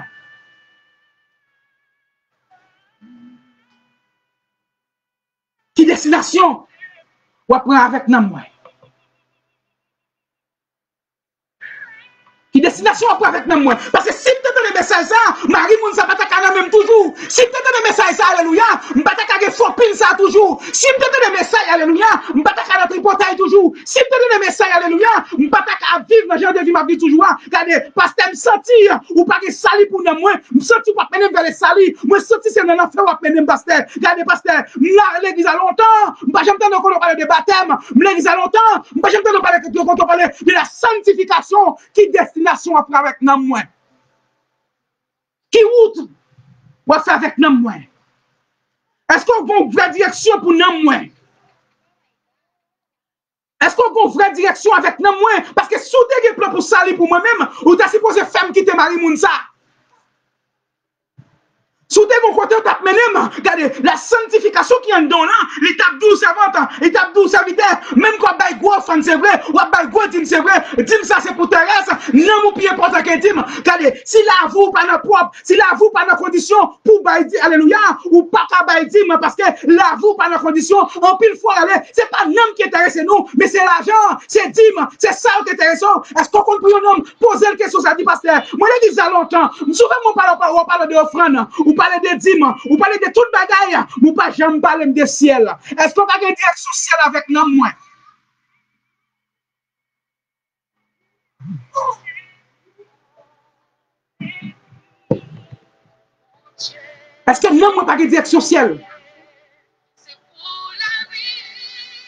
Qui destination ou après avec moi. Qui destination après avec moi. Parce que si tu as des messages ça, Marie moun ça pas ta même toujours. Si tu as des messages ça, alléluia, m'pas ta ka faux pin ça toujours. Si tu as des messages alléluia, m'pas ta ka tripotaille toujours. Si tu as des messages alléluia, m'pas ta ka vivre dans genre de vie ma vie toujours. Regardez, parce que me sentir ou pas que sali pour moi, me sentir pas mener vers les sali, moi sentir c'est dans l'enfer ou mener pasteur. Regardez pasteur, l'église a longtemps, m'pas jamais entendre qu'on parler de baptême, l'église a longtemps, m'pas jamais entendre parler de la sanctification qui destination après avec nous moi. Qui route va faire avec nous moi? Est-ce qu'on a une vraie direction pour nous moi? Est-ce qu'on a une vraie direction avec nous moi? Parce que si tu as un plan pour salir pour moi-même, ou tu as supposé femme qui te marie moun ça. Si tu as un côté où tu as mené, regardez, la sanctification qui est en don là, l'étape 12 servante, l'étape 12 serviteur, même quand tu as gros fan c'est vrai, ou tu as gros dim c'est vrai, dim ça c'est pour Thérèse, non mon pied pour ta dim. Regardez, si la vous pas dans propre, si la vous pas dans condition pour bailler, alléluia, ou pas qu'à bailler dim, parce que la vous pas dans condition, en pile fois, c'est pas l'homme qui intéresse nous, mais c'est l'argent, c'est dim, c'est ça qui est intéressant. Est-ce qu'on compte pour un homme, poser la question, ça dit pasteur, moi je dis ça longtemps, souvent on parle de offrande, ou parler de dîmes, ou parler de toute bagaille, ou pas jamais parler de ciel. Est-ce qu'on va gagner direction ciel avec nous moi? Est-ce que nous moi pas gagner direction ciel?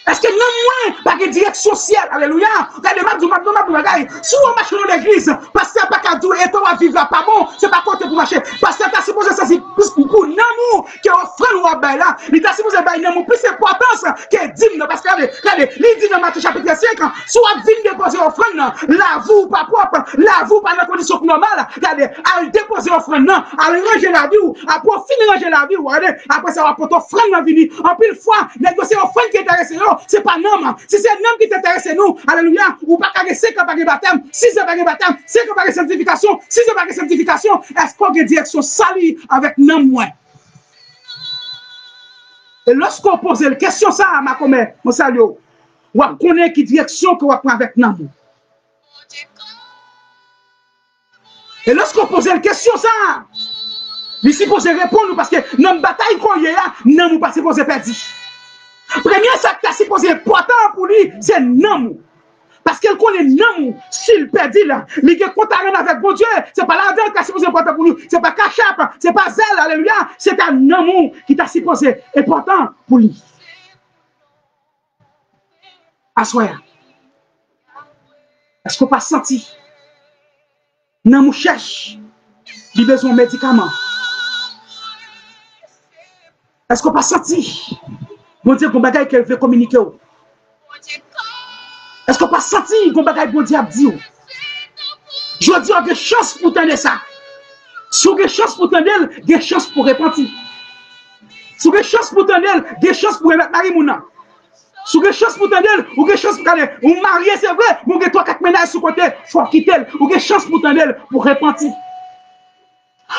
Est-ce que non moins pas de direction ciel? Alléluia. Regardez, ma bagaille. Si on marche dans l'église, parce que pas qu'à tout et toi vivre pas bon, c'est pas côté pour marcher. Parce que t'as supposé ça c'est plus pour l'amour qui offre ou à là. Il t'a supposé bailler l'amour plus importance que digne parce que regardez, il dit dans Matthieu chapitre 5, soit digne déposer offrande, l'avoue pas propre, l'avoue pas dans condition normale. Regardez, à déposer offrande, à ranger la vie, à finir ranger la vie, regardez, après ça va porter offrande dans vie. En pile fois, négocier offrande qui intéresse c'est pas un homme. Si c'est un homme qui t'intéresse, nous, alléluia, ou pas qu'à 5 ans pas de baptême, 6 ans pas de baptême, 5 ans pas de sanctification, 6 ans pas de sanctification, est-ce qu'on a une direction salie avec nous, moi? Et lorsqu'on pose la question, ça, ma commère, mon salut, on connaît qui direction qu'on va prendre avec nous. Et lorsqu'on pose la question, ça, il s'y pose répondre parce que dans la bataille qu'on y a, nous ne pas supposé perdre. Premier ça qui est supposé important pour lui, c'est non. Parce qu'elle connaît non. S'il perdit là, il est content avec bon Dieu. C'est pas la qui est supposé important pour lui. C'est pas cachap, c'est pas zèle, alléluia. C'est un amour qui est supposé important pour lui. Assoya. Est-ce qu'on pas senti? Non, nous cherche. Il a besoin de médicaments. Est-ce qu'on pas senti? Bon Dieu, qu'on bagaille qu'elle veut communiquer. Est-ce qu'on pas senti qu'on bagaille bon Dieu a dit? Je dis, on a des chances pour t'entendre ça. Si on a des chances pour t'entendre, des chances pour repentir. Si on a des chances pour t'entendre, des chances pour remettre Marie Mouna. Si on a des chances pour t'entendre, ou des chances pour aller. Ou marier, c'est vrai, ou des 3-4 ménages sur côté, il faut quitter. Ou des chances pour t'entendre, pour repentir.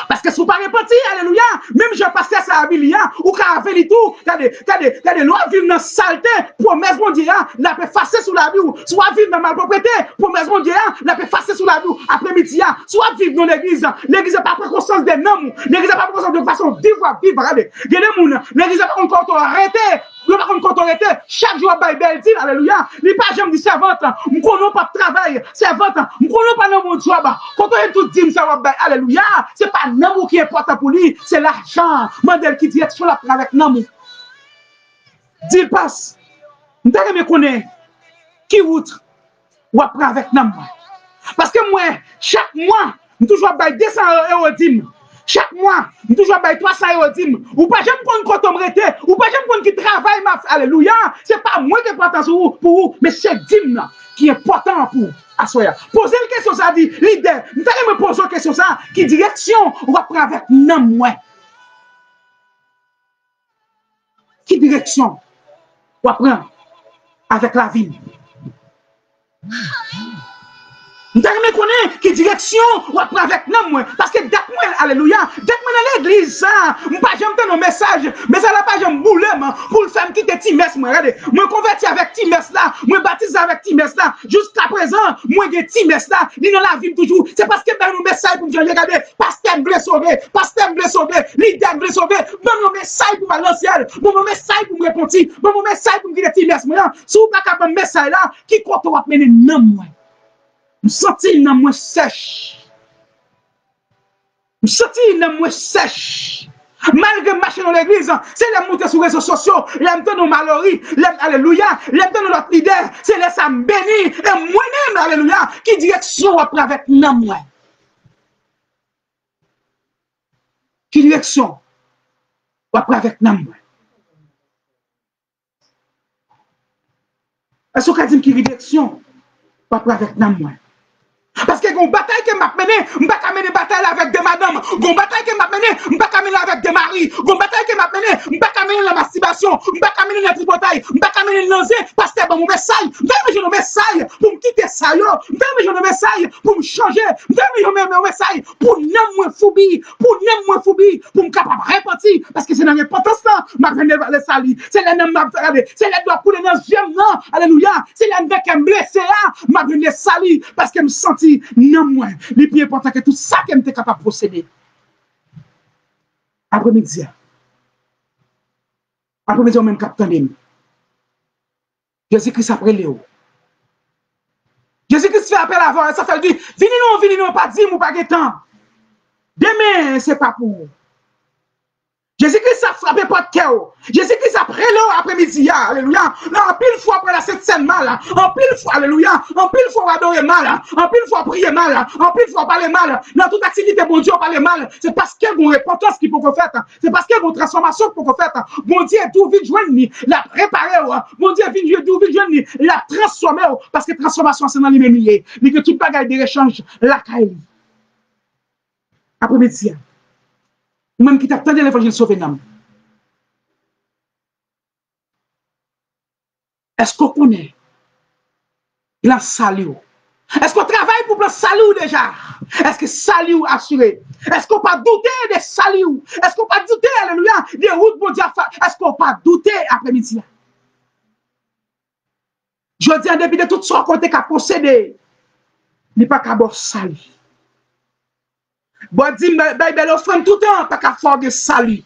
Parce que si vous ne parlez pas, alléluia, même je passe ça à Bilia, ou qu'à faire tout, regardez, l'on vivre dans saleté, promesse mon Dieu, la peut effacer sous la vie, soit vivre dans malpropreté, promesse mon Dieu, la peut effacer sous la vie, après-midi, soit vivre dans l'église n'a pas pris conscience des noms, l'église n'a pas pris conscience de façon vivre, regardez, l'église n'a pas encore arrêté, chaque jour, belle dit, alléluia, il n'est pas jamais dit servante, nous ne connaissons pas de travail, servante, nous ne connaissons pas dans mon job, quand on est tout dit, ça va, alléluia, c'est pas l'amour qui est important pour lui, c'est l'argent, modèle qui dit être sur la avec l'amour. Dis passe, nous devons connaître qui route ou après avec l'amour. Parce que moi, chaque mois, nous toujours bail 200 € dim. Chaque mois, nous toujours bail 300 € dim. Ou pas jamais qu'on quand on rete, ou pas jamais qu'on qui travaille ma alléluia, c'est pas moi qui est important pour vous, mais c'est dim là qui est important pour vous. Assoya. Posez une question ça dit leader, nous allons me poser une question ça qui direction on va prendre avec non moi. Qui direction on va prendre avec la vie. Nous allons connaître qui direction on va prendre avec non moi parce que dès moi alléluia, dès moi dans l'église ça, on pas jamais donner un message, mais ça là pas jamais bouler pour le faire quitter Times moi regardez, moi converti avec Times là, moi baptisé avec Times là, jusqu'à présent, moi j'ai Times là, il dans la vie toujours, c'est parce que ben nous message pour changer regarder, pasteur veut sauver, pasteur veut sauver, leader veut sauver, bon mon message pour aller au ciel, bon mon message pour me répondre, bon mon message pour me quitter Times moi, si vous pas capable message là, qui compte va mener non moi. Je sens une moi sèche. Je sens une moi sèche. Malgré marcher dans l'église, c'est les monter sur les réseaux sociaux, les me donner malheureux, alléluia, les me donner notre leader, c'est les ça béni, et moi-même, alléluia, qui direction après avec non moi. Qui direction après avec non moi. Est-ce qu'on dit qui direction après avec non moi? Parce que une bataille que m'a mené, je ne peux pas mener bataille avec des madames. Une bataille que m'a mené, je ne peux pas mener avec des maris. Une bataille que m'a mené, je ne peux pas mener la masturbation. Je ne peux pas mener la tripotaille. Je ne peux pas mener le nausée. Parce que mon message, je me message pour me quitter ça. Je me message pour me changer. Je me message pour ne moins phobie. Pour ne moins phobie. Pour me capable de repentir. Parce que c'est dans l'importance là, je vais venir les salis. C'est là que je vais c'est là que je dois couler dans le gemme là. Alléluia. C'est là que je vais me blesser là. Je vais venir les salis. Parce que je me sens non moins, les plus important que tout ça qu'elle était capable de procéder. Après-midi, on même capitaine. Jésus-Christ après Léo. Jésus-Christ fait appel à voir, ça fait dire, venez nous, pas dire, ou pas de temps. Demain, c'est pas pour vous. Jésus-Christ a frappé pas de cœur. Jésus-Christ après l'après-midi, alléluia. Non, en pile fois après la cette scène mal, en pile fois, alléluia. En pile fois adorer mal, en pile fois prier mal, en pile fois parler mal. Dans toute activité, bon Dieu, parler mal. C'est parce qu'il y a une repentance qui peut qu'on fait. C'est parce qu'il y a une transformation pour qu'on fait. Bon Dieu, tout vite joindre, la préparer. Bon Dieu, tout vite joindre, la transformer. Parce que transformation, c'est dans les mêmes liés. Mais que tout bagaille de rechange, la caille. Après-midi. Même qui t'attendait l'évangile sauvé l'âme. Est-ce qu'on connaît la salut? Est-ce qu'on travaille pour le salut déjà? Est-ce que salut assuré? Est-ce qu'on pas douter des salut? Est-ce qu'on pas douter, alléluia, des routes pour dire? Est-ce qu'on pas douter après-midi? Je dis en dépit de tout ce qu'on a possédé, il n'est pas qu'à bord salut. Bon, dit, belle offrande tout le temps, pas qu'à faire de salut.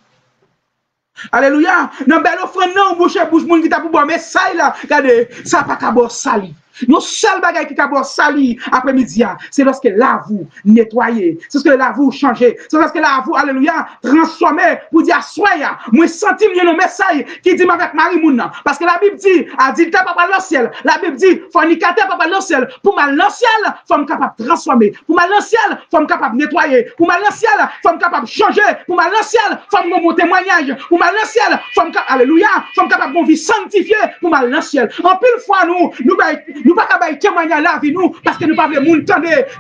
Alléluia. Non, belle offrande, non, bouche, moun qui t'a pour boire, mais ça, là, regardez, ça pas qu'à boire salut. Non, seul bagage qui t'a boire salut après-midi, c'est lorsque là, vous nettoyez, c'est lorsque là, vous changez, c'est lorsque là, vous, alléluia, transformez, pour dire, soyez, moi, senti mieux le message qui dit avec Marie Mouna. Parce que la Bible dit, adultère, papa, dans le ciel. La Bible dit, fornicateur, papa, dans le ciel. Pour mal dans le ciel, femme capable de transformer. Pour mal dans le ciel, femme capable de nettoyer. Pour mal dans le ciel, femme capable de changer. Pour mal dans le ciel, femme de mon témoignage. Pour mal dans le ciel, femme capable, alléluia, femme capable de vie sanctifiée. Pour mal dans le ciel. En pile fois, nous pas capable de témoigner la vie nous, parce que nous pas de monde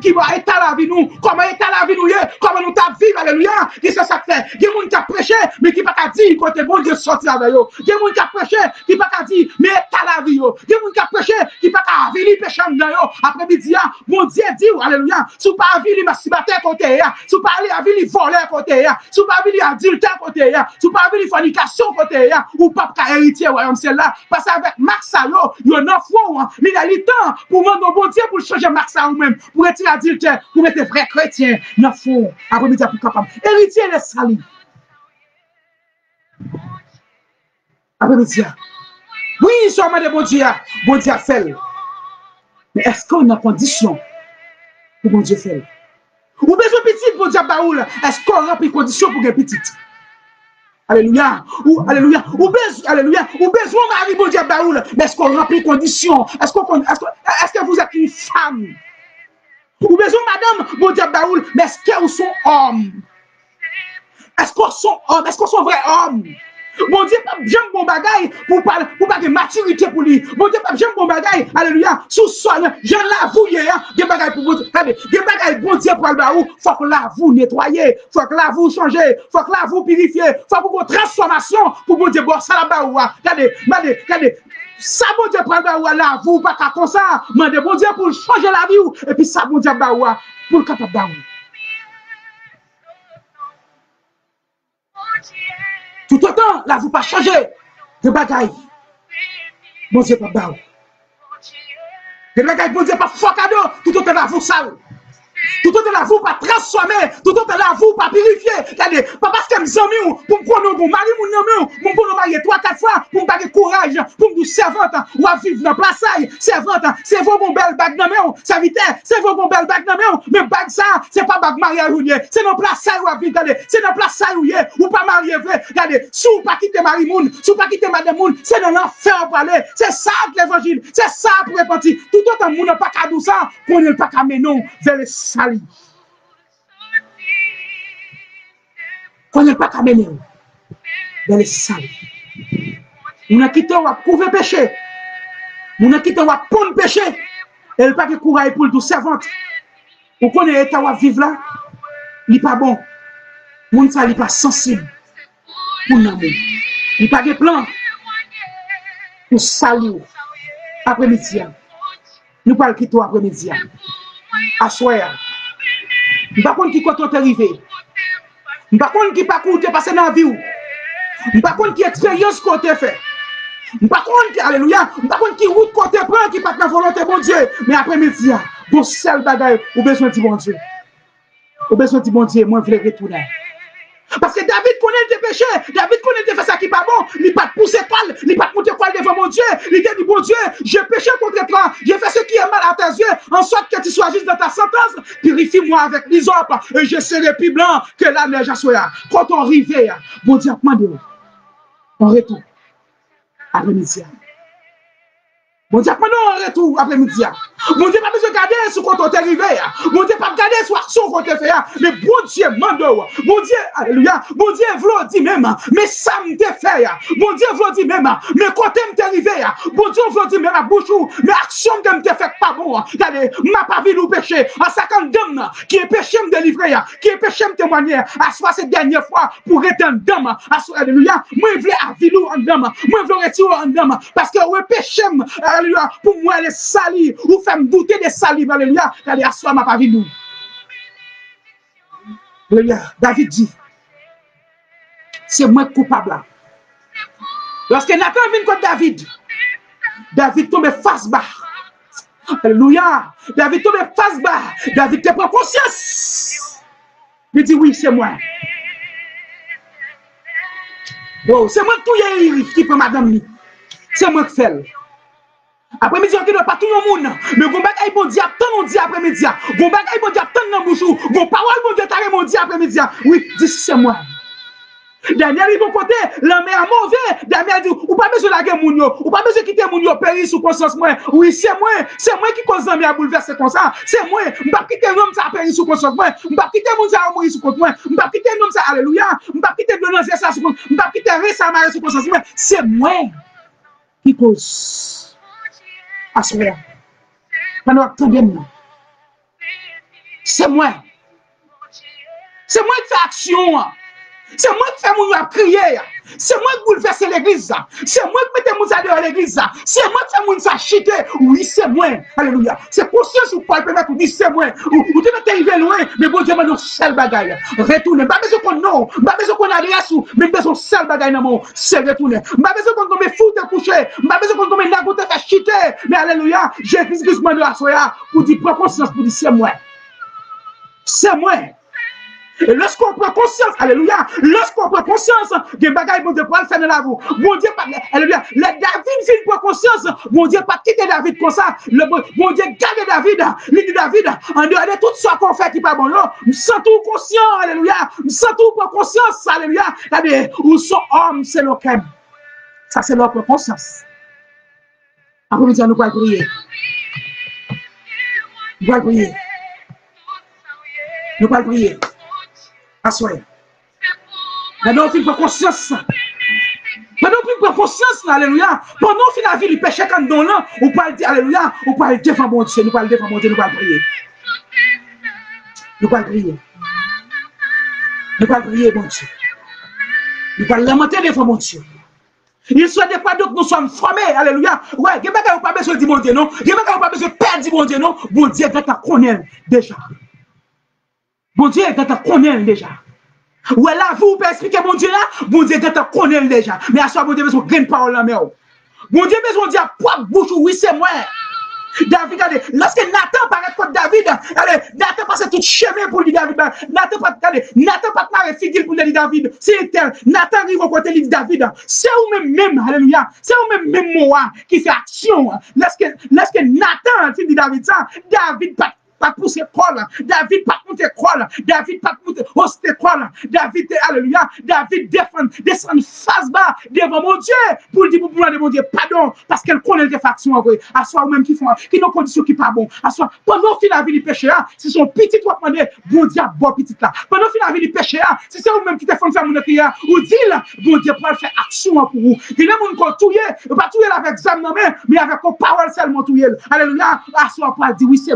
qui va étaler la vie nous. Comment étaler la vie nous, comment nous t'a vivre, alléluia. Qu'est-ce que ça fait? Il y a des gens qui ont prêché, mais qui pas qu'à dire, côté bon Dieu sorti avec eux. Il y a des gens qui ont prêché, qui pas qu'à dire, mais étaler la vie. Il y a des gens qui ont prêché, qui pas qu'à venir pécher dans eux. Après-midi, bon Dieu dit, alléluia, si vous pas venir masturbateur côté, si vous pas venir voler côté, si vous pas venir adultère côté, si vous pas venir fornication côté, ou pas qu'à héritier, royaume ciel là. Parce qu'avec Max Salo, il y a 9 fois, il a le temps pour demander au bon Dieu pour changer Max Salo même, pour retirer adultère, pour mettre vrai chrétien, 9 fois, après-midi pour capable. Héritier les salis. Après-midi. Oui, sûrement de bon Dieu fait. Mais est-ce qu'on a condition pour bon Dieu faire? Ou besoin petit pour Dieu baoul? Est-ce qu'on a pris condition pour une petite? Alléluia. Ou alléluia. Ou besoin Marie bon Dieu baoul? Mais est-ce qu'on a pris condition? Est-ce que vous êtes une femme? Ou besoin madame, bon Dieu baoul, mais est-ce que vous sont hommes? Est-ce qu'on sont hommes? Est-ce qu'on sont vrais hommes? Bon Dieu, pas j'aime bon bagaille pour pas de maturité pour lui. Bon Dieu, pas j'aime bon bagaille. Alléluia. Sous sol, je l'avoue hier, des bagailles pour vous. Regardez, des bagailles bon Dieu pour le baou, faut que l'avoue nettoyer, faut que l'avoue changer, faut que l'avoue purifier, faut que vous transformation pour bon Dieu bon ça la baou. Regardez. Ça bon Dieu pour le baou l'avoue pas comme ça. Mandez bon Dieu pour changer la vie et puis ça bon Dieu baou pour le capable baou. Tout autant, là, vous pas changer de bagaille. Bon Dieu, pas baou. De bagaille, bon Dieu, pas faux cadeau. Tout autant, là, vous sale. Tout autant, là, vous pas transformer. Tout autant, là, vous pas purifier. Regardez, pas parce que mes amis, pour me prendre mon mari, mon ami, pour me marier 3-4 fois, pour me donner courage, pour me dire servante, ou à vivre dans la place, servante, c'est vos bon bel bague dans mes serviteur, c'est vos bon bel bague dans mes mais bague ça, c'est pas bague mariage ou c'est dans place, ou à vivre, regardez, c'est dans place, ou pas marié, regardez, sous pas quitter Marie Moun, sous pas quitter Madame Moun, c'est dans l'enfer pour aller, c'est ça l'évangile, c'est ça pour repentir. Tout autant, moun n'a pas qu'à douce, qu'on n'est pas qu'à mener vers le salut. Qu'on n'est pas qu'à mener vers le salut. On a quitté, on va prouver péché. On a quitté, on va pondre péché. Et il pas de courage pour le tout servante. Ou qu'on est état à vivre là, il n'est pas bon. Moun ça, il n'est pas sensible. Pour nous. Il n'est pas de plan pour saluer après-midi. Nous parlons quitter après-midi. À soir. Par contre, qui côté arrivé. Par contre, qui parcours te passé dans la vie. Par contre, qui expérience côté fait. Par contre, alléluia. Par contre, qui route côté prend, qui pas de la volonté bon Dieu. Mais après-midi, bon seul bagaille, ou besoin de bon Dieu. Ou besoin de bon Dieu, moi, je veux retourner. Parce que David connaît tes péchés. David connaît tes fait ça qui pas bon. Il n'a pas de pousser poil. Il n'a pas de monter poil devant mon Dieu. Il dit, bon Dieu, j'ai péché contre toi. J'ai fait ce qui est mal à tes yeux. En sorte que tu sois juste dans ta sentence. Purifie-moi avec l'hysope. Et je serai plus blanc que la neige à soya. Quand on arrive, bon Dieu, demandez-vous. On retourne. Après-midi. Bon Dieu, maintenant on retourne après-midi. Bon Dieu, pas besoin de garder sur quand on est arrivé. Bon Dieu, pas garder sur action qu'on te fait. Mais bon Dieu, mando. Bon Dieu, alléluia. Bon Dieu, v'l'a dit même. Mais ça me te fait. Bon Dieu, v'l'a dit même. Mais quand t'es arrivé. Bon Dieu, v'l'a dit même à bouchou. Mais action que me te fait pas bon. Regardez, m'a pas vu nous pécher. En 50 dame qui est péché me délivrer. Qui est péché me témoigner. À soi cette dernière fois pour être un dame. Alléluia. Moi, je voulais à vilou en dame. Moi, je voulais retirer en dame. Parce que ouais, péché alléluia, pour moi, les salis, ou faire me douter des salis, alléluia, regardez, à soi, ma pas vu nous. Alléluia, David dit, c'est moi coupable. Lorsque Nathan vient contre David, David tombe face bas. Alléluia, David tombe face bas. David te prend conscience. Il dit, oui, c'est moi. Wow, c'est moi qui prend madame. C'est moi qui fais. Après-midi, on ne pas tout le monde. Mais on va bon Dieu, tant on dit après-midi. On va bon Dieu, tant dans bouchou. On parole bon Dieu, t'as mon Dieu après-midi. Oui, dis c'est moi. Daniel, il va côté, la mère mauvais. Daniel dit, ou pas besoin de la guerre mounio, ou pas besoin de quitter mounio, périr sous conscience moi. Oui, c'est moi qui cause l'homme à bouleverser comme ça. C'est moi. Je ne vais pas quitter l'homme ça périr sous conscience moi. Je ne vais pas quitter mon Dieu à mourir sous conscience moi. Je ne vais pas quitter l'homme ça, alléluia. Je ne vais pas quitter l'homme ça sous conscience. Je ne vais pas quitter rien ça marier sous conscience moi. C'est moi qui cause. À ce moment, pendant que bien, c'est moi. C'est moi qui fais action. C'est moi qui fais mon crier. C'est moi qui bouleverse l'église. C'est moi qui mette mon dehors l'église. C'est moi qui fais mon s'achiter. Oui, c'est moi. Alléluia. C'est conscience ou pas permettre de dire c'est moi. Ou tu n'es arrivé loin, mais bon Dieu m'a donné seul bagaille. Retourne. Pas besoin qu'on non. Pas besoin qu'on adresse ou, mais besoin seul bagaille dans mon. C'est retourner. Pas besoin qu'on tombe fou de coucher. Pas besoin qu'on tombe là pour te faire chiter. Mais alléluia. J'ai physiquement de la soya pour dire prends conscience pour dire c'est moi. C'est moi. Et lorsqu'on prend conscience, alléluia, lorsqu'on prend conscience, des bagailles, bon Dieu, pour le faire dans la vie. Bon Dieu, alléluia, le David vient prendre conscience, bon Dieu, pas quitter David comme ça. Bon Dieu, garde David, il dit David, en dehors de tout ce qu'on fait qui n'est pas bon, non, je me sens tout conscient, alléluia, je me sens tout pour conscience, alléluia. Regardez, où sont hommes, c'est le calme. Ça, c'est leur conscience. Après, nous allons prier. Nous allons prier. Nous allons prier. Assoyez. Maintenant, on prend conscience. Pendant qu'on prend conscience, alléluia. Pendant qu'on a vu le péché quand nous là, on peut dire alléluia, on peut défendre mon Dieu, nous allons défendre mon Dieu, nous allons prier. Nous allons prier. Nous allons prier, mon Dieu. Nous allons lamenter devant mon Dieu. Il soit des fois que nous sommes formés, alléluia. Ouais, il n'y a pas besoin de dire mon Dieu, non. Il n'y a pas besoin de perdre mon Dieu, non. Bon Dieu, quand tu connais déjà. Bon Dieu, quand tu connais déjà. Ouais, là, vous pouvez expliquer mon Dieu là. Bon Dieu, quand tu connais déjà. Mais à ce moment, bon Dieu, besoin de grande parole là, mais bon Dieu, besoin de dire, propre bouche, oui, c'est moi. David, regardez, lorsque Nathan paraît contre David, allez, Nathan passe tout chemin pour lui David. Nathan pas marrer figure pour lui David. C'est tel. Nathan arrive au côté de David. C'est vous-même, alléluia. C'est vous-même moi qui fait action. Lorsque Nathan dit David ça, David pas pousser école, David pas monter école, David pas monter host école, David alléluia, David descend face bas devant mon Dieu pour dire pour demander mon Dieu pardon parce qu'elle connaît des factions à soi ou même qui n'ont conditions qui pas bon, à soi pendant qu'il a vu le péché si son petit doit demander bon Dieu bon petit là, pendant qu'il a vu le péché si c'est vous même qui te font faire mon prière ou dit là bon Dieu pour faire action pour vous, il est mon qu'on touyer, pas touyer avec examen mais avec parole seulement touyer, alléluia, à soi pour dire oui c'est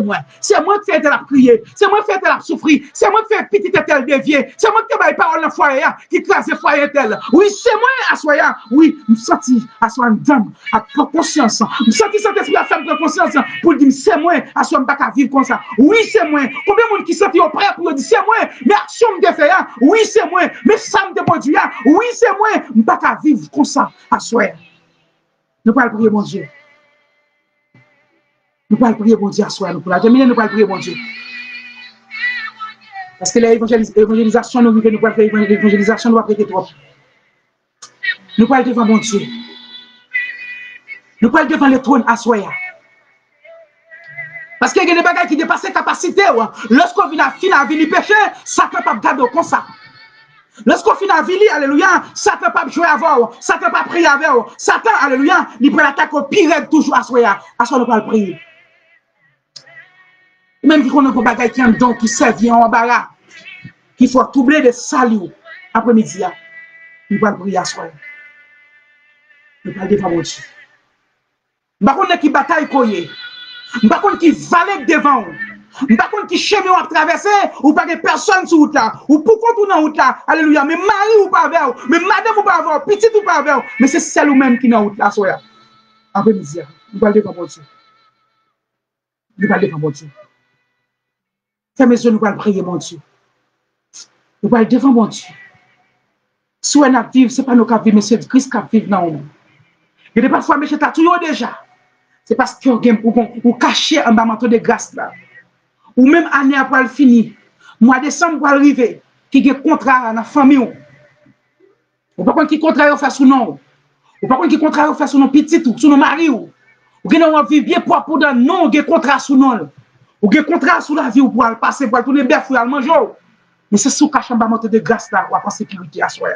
moi qui fait de la prier, c'est moi qui fait de la souffrir, c'est moi qui fait petit tel dévier, c'est moi qui fait parole dans le foyer, qui classe le foyer tel. Oui, c'est moi à soya. Oui, nous senti à soi une dame, à prendre conscience. Nous senti cet esprit à faire prendre conscience pour dire c'est moi à soi pas qu'à vivre comme ça. Oui, c'est moi. Combien de monde qui senti au prêt pour dire c'est moi, mais action me fait oui, c'est moi, mais ça me produit oui, c'est moi, pas qu'à vivre comme ça à soya. Nous pas prier mon Dieu. Nous allons prier pour Dieu à soi. Nous allons prier pour Dieu. Parce que l'évangélisation, nous allons faire l'évangélisation, nous allons prêter trop. Nous allons devant mon Dieu. Nous allons devant le trône à soi. Parce qu'il y a des bagages qui dépassent la capacité. Lorsqu'on vient à vivre le péché, Satan ne peut pas garder comme ça. Lorsqu'on finit à vivre, alléluia, Satan ne peut pas jouer avec vous. Satan ne peut pas prier avec vous. Satan, alléluia, il peut l'attaquer au pire toujours à soi. À soi, nous allons prier. Même si on a des bagages qui ont donc qui servent en embarras, qu'il faut troubler de salut après-midi, nous allons prier à soi. Nous allons défendre Dieu. Par contre, qui bataille koye, par contre qui valait devant, par contre qui chemin à traverser, ou pas de personne sur route là, ou pourquoi tout dans route là, alléluia, mais mari ou pas avec, mais madame ou pas avec, petite ou pas avec, mais c'est celle ou même qui dans route là, soya. Après-midi, nous allons défendre Dieu. Nous allons défendre Dieu. Frères mes yeux, nous allons prier, mon Dieu. Nous allons défendre, mon Dieu. Si on a vivre, ce n'est pas nous qui vivons, mais c'est Christ qui vit dans nous. Et de parfois, mais je t'ai toujours déjà. C'est parce que vous cachez un manteau de grâce là. Ou même année après le fini, mois de décembre pour arriver, qui a un contrat dans la famille. Ou pas contre qui contrat au fait sous nous. Ou pas contre qui contrat au fait sous nos petits ou sous nos maris. Ou qui n'ont vivre bien propre dans non, qui contrat sous nous. Ou qui contrat sous la vie ou pour passer pour tourner bœuf ou manger. Mais c'est sous cachet un manteau de grâce là, ou en sécurité à soi.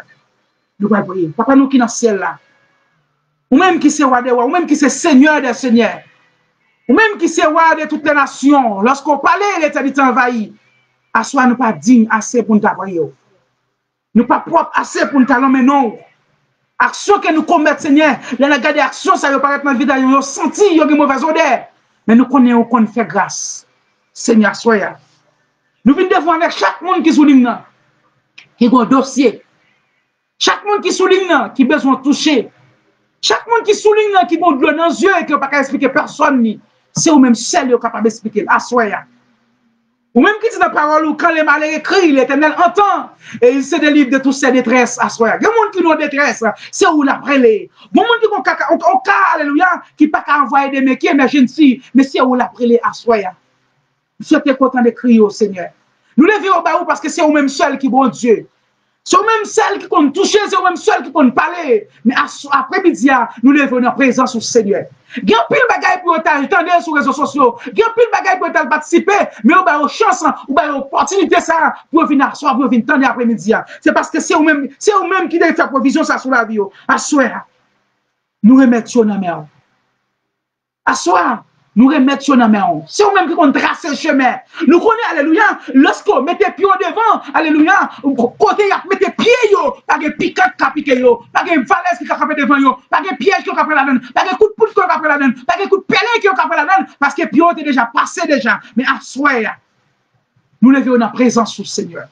Nous allons prier. Papa nous qui dans le ciel là. Ou même qui c'est roi des rois, ou même qui c'est seigneur des seigneurs, ou même qui c'est roi de toutes les nations, lorsqu'on parlait, l'éternité envahie, à soi nous pas digne assez pour nous prier. Nous pas propre assez pour nous talons, mais non. Action que nous commettons, Seigneur, les regarder action, ça va paraître dans la vie d'ailleurs, nous senti, il y a une mauvaise odeur, mais nous connaissons qu'on fait grâce. Seigneur, soyez. Nous venons devant avec chaque monde qui souligne, qui a un dossier, chaque monde qui souligne, qui a besoin de toucher. Chaque monde qui souligne qui bon de l'eau dans les yeux et qui n'a pas expliquer personne, c'est ou même seul qui est capable d'expliquer. Assoya. Ou même qui dit la parole ou quand les malheurs écrits, l'Éternel entend et il se délivre de toutes ses détresses. Assoya. Il y a des gens qui ont détresse, c'est où la prélé. Il y a des gens qui ont cas, alléluia, qui ne peuvent pas envoyer des métiers, mais gentil, mais c'est où la prélé. Assoya. Nous sommes contents de crier au Seigneur. Nous levons au bas parce que c'est ou même seul qui est bon Dieu. C'est même celle qui compte toucher, c'est même celle qui compte parler. Mais après-midi, nous levons en présence au Seigneur. Il y a plus de bagailles pour attendre sur les réseaux sociaux. Il y a plus de bagailles pour participer. Mais on a une chance, on a une opportunité ça, pour venir asseoir, pour venir tendre après-midi. C'est parce que c'est eux-mêmes qui doivent faire provision ça sur la vie. Asseoir. Nous remettons la mer. Asseoir. nous remettre sur nos mains. C'est nous-mêmes qui qu'on trace le chemin. Nous connaissons, alléluia, lorsqu'on met pieds devant, alléluia, côté, mettez pieds, pas de piquant qui piqué, pas de valise qui capé devant, pas de piège qui capé la donne, pas de coup de pouce qui capé la donne, pas de coup de pelle qui capé la donne, parce que pied est déjà passé déjà. Mais à soi, nous levons dans la présence du Seigneur.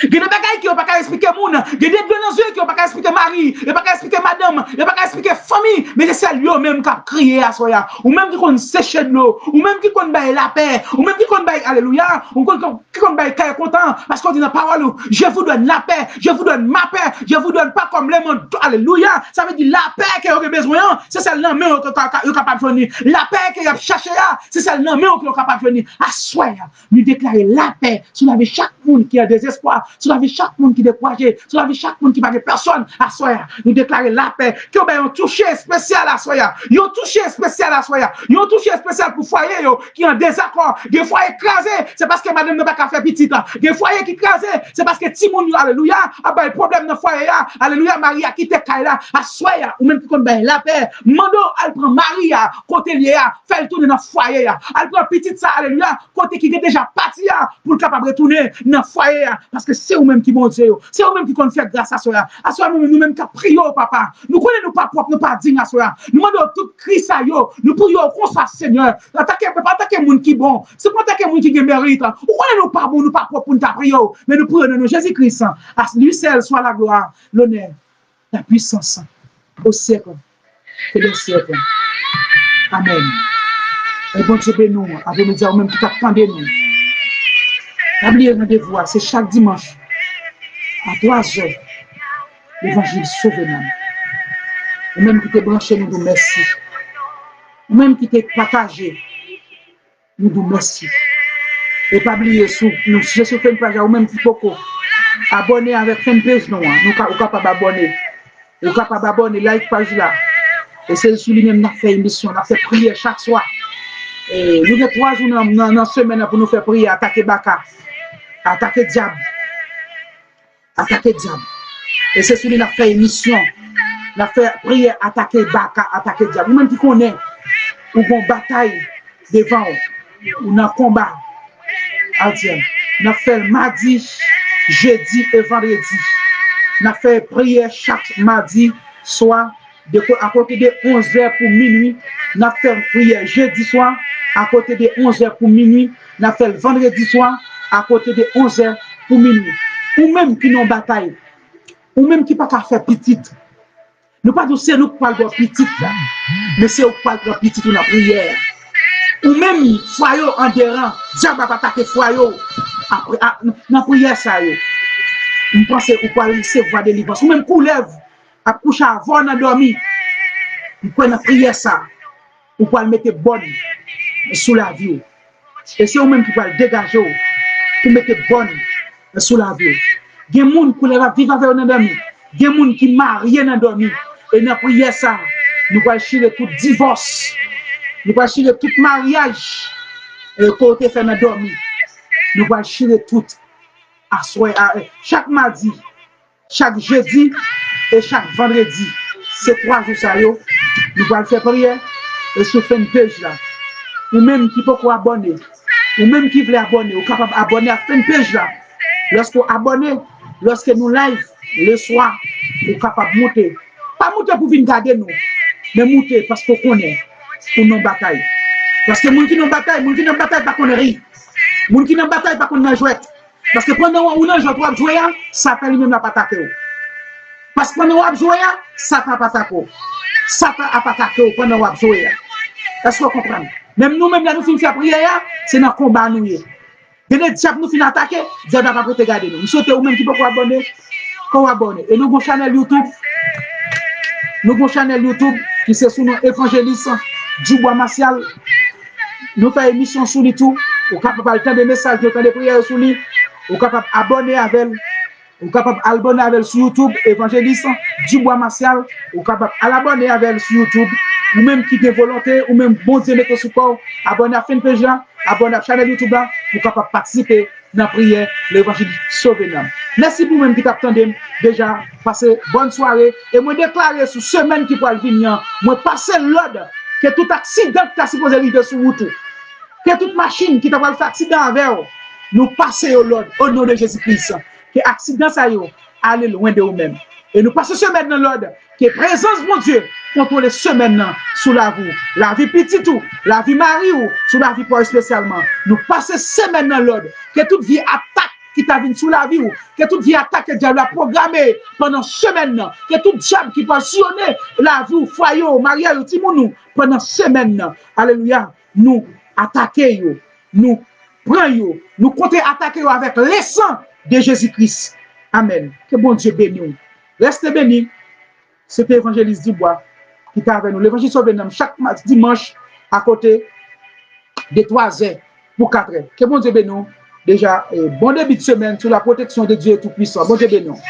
Il y a des bagailles qui n'ont pas expliquer moun, il y a des deux qui n'ont pas expliquer mari, il n'y a pas expliquer madame, il n'y a pas expliquer famille, mais c'est lui même qui a crié à soi, ou même qui qu'on sécher de l'eau, ou même qui qu'on baille la paix, ou même qui qu'on baille alléluia, ou qui qu'on baille content, parce qu'on dit dans la parole, je vous donne la paix, je vous donne ma paix, je vous donne pas comme les mondes, alléluia, ça veut dire la paix que vous avez besoin, c'est celle-là même que vous êtes capable de venir, la paix que vous avez cherché, c'est celle-là même que vous êtes capable de venir, à soi, nous déclarer la paix sur la vie chaque monde qui a des espoirs. Sur la vie chaque monde qui est découragé, sur la vie chaque monde qui n'a pas de personne à soi, nous déclarer la paix, que vous avez touché spécial à soi, ils ont touché spécial à soi, ils ont touché spécial pour foyer qui est en désaccord, des foyers écrasés, c'est parce que madame n'a pas fait petite, des foyers qui écrasés, c'est parce que Timon, alléluia, a pas de problème dans le foyer, alléluia, Marie a quitté Kaila, à soi, ou même qu'on a la paix, Mando, elle prend Marie, côté lié, fait le tourner dans le foyer, elle prend petite ça, alléluia, côté qui est déjà parti, pour capable de retourner dans le foyer, parce que c'est vous-même qui monte, c'est vous-même qui compte faire grâce à cela. À cela, nous-mêmes qui prions, papa. Nous connaissons pas propre, nous pas dignes à cela. Nous demandons tout Christ à yo. Nous prions qu'on soit Seigneur. Attaquez pas attaquer les gens qui bon. C'est pas attaquer les gens qui méritent. Nous connaissons pas bon, nous pas propre pour nous prier. Mais nous prions nous Jésus-Christ. À lui seul soit la gloire, l'honneur, la puissance au siècle et des siècles. Amen. Et bon Dieu bénis nous, avec nous dire même qui t'attendez nous. N'oubliez rendez-vous, c'est chaque dimanche à 3h. L'évangile sauve-nous. Ou même qui te branché, nous nous merci. Ou même qui te partagé, nous nous merci. Et pas oublier, nous, je suis fait une page, ou même qui peut abonner avec fanpage, nous sommes capables d'abonner. Nous sommes capables d'abonner, like page là. Et c'est souligné, nous avons fait une mission, nous avons fait prière chaque soir. Et nous avons 3 jours dans la semaine pour nous faire prier, attaquer Baka, attaquer diable. Attaquer diable. Et c'est celui qui a fait une mission. Il a fait prier, attaquer Baka, attaquer diable. Nous-mêmes qui connaissons, ou une bataille devant, ou un combat. Nous avons fait mardi, jeudi et vendredi. Nous avons fait prière chaque mardi soir, à côté de 11h pour minuit. Nous avons fait prière jeudi soir, à côté de 11h pour minuit. Nous avons fait le vendredi soir, à côté de 11h pour minuit. Ou même qui n'ont bataille, ou même qui pas qu'à faire petite. Nous pas dire c'est nous qui parlons de petite, mais c'est nous qui parlons de petite ou la prière. Ou même foyer en dérang, diable va attaquer foyer après dans prière ça yo. Nous pensons ou pas recevoir délivrance, ou même qu'on lève à coucher avant de dormir. Nous prenons prière ça, ou pas le mettre bonne sous la vie. Et c'est vous même qui va le dégager, ou mettre bonne sous la vie. Il y a des gens qui vivent avec nous dans il y a des gens qui marient dans dormi. Et dans la prière ça, nous allons chirer tout divorce. Nous allons chirer tout mariage. Et côté fait dans dormi. Nous allons chirer tout à chaque mardi, chaque jeudi et chaque vendredi. C'est 3 jours ça yo. Nous allons faire prière et sur une page là. Ou même qui peut abonner. Ou même qui veut abonner. Ou capable d'abonner à une page là. Lorsque vous abonnez, lorsque nous live le soir, vous êtes capable de monter. Pas monter pour venir garder nous, mais monter parce qu'on connaît pour nos batailles. Parce que les gens qui n'ont bataille, les gens qui n'ont bataille, pas qu'on rire. Les gens qui n'ont bataille, pas qu'on a joué. Parce que pendant qu'on a joué, Satan lui-même n'a pas attaqué. Parce que pendant qu'on a joué, Satan n'a pas attaqué. Satan n'a pas attaqué pendant qu'on a joué. Est-ce que vous comprenez? Même nous-mêmes, nous finissons faire prière, c'est dans le combat nous. Et les diables nous finissent attaquer, Dieu va pas te garder nous. Nous souhaitons même qui peut abonner, qu'on abonne. Et nous avons une chaîne YouTube. Nous avons une chaîne YouTube qui c'est sous nos évangélistes Dubois Martial. Nous faisons une émission sur YouTube. Vous êtes capable de faire des messages, de faire des prières sur lui. Vous êtes capable d'abonner avec. Vous êtes capable d'abonner avec sur YouTube, évangéliste Dubois Martial. Vous êtes capable d'abonner avec sur YouTube. Ou même qui est volonté, ou même bon Dieu mettre support, abonnez à fanpage là, abonnez à la chaîne YouTube là, pour capable participer dans la prière, l'évangile sauve-nous. Merci pour vous-même qui t'attendez déjà, passez bonne soirée, et moi déclarer sur semaine qui va venir, moi passer l'ordre que tout accident qui t'a supposé arriver sur route, que toute machine qui t'a fait accident avec, nous passons au nom de Jésus-Christ. Que accident ça y allez loin de vous-même. Et nous passons semaine dans l'ordre, que présence mon Dieu contrôle semaine sous la vie petite ou, la vie mari ou, sous la vie pour spécialement. Nous passons semaine dans l'ordre, que toute vie attaque qui t'a vu sous la vie ou, que toute vie attaque que diable a programmé pendant semaine, que tout diable qui passionne la vie ou, foyer ou, mariage ou, timounou pendant semaine. Alléluia. Nous attaquons, nous prenons, nous comptons attaquer avec le sang de Jésus-Christ. Amen. Que bon Dieu bénisse. Restez bénis. C'était évangéliste Dubois qui est avec nous. L'évangile sauve chaque dimanche à côté de 3h pour 4h. Que bon Dieu bénisse. Déjà, bon début de semaine sous la protection de Dieu Tout-Puissant. Bon Dieu bénisse.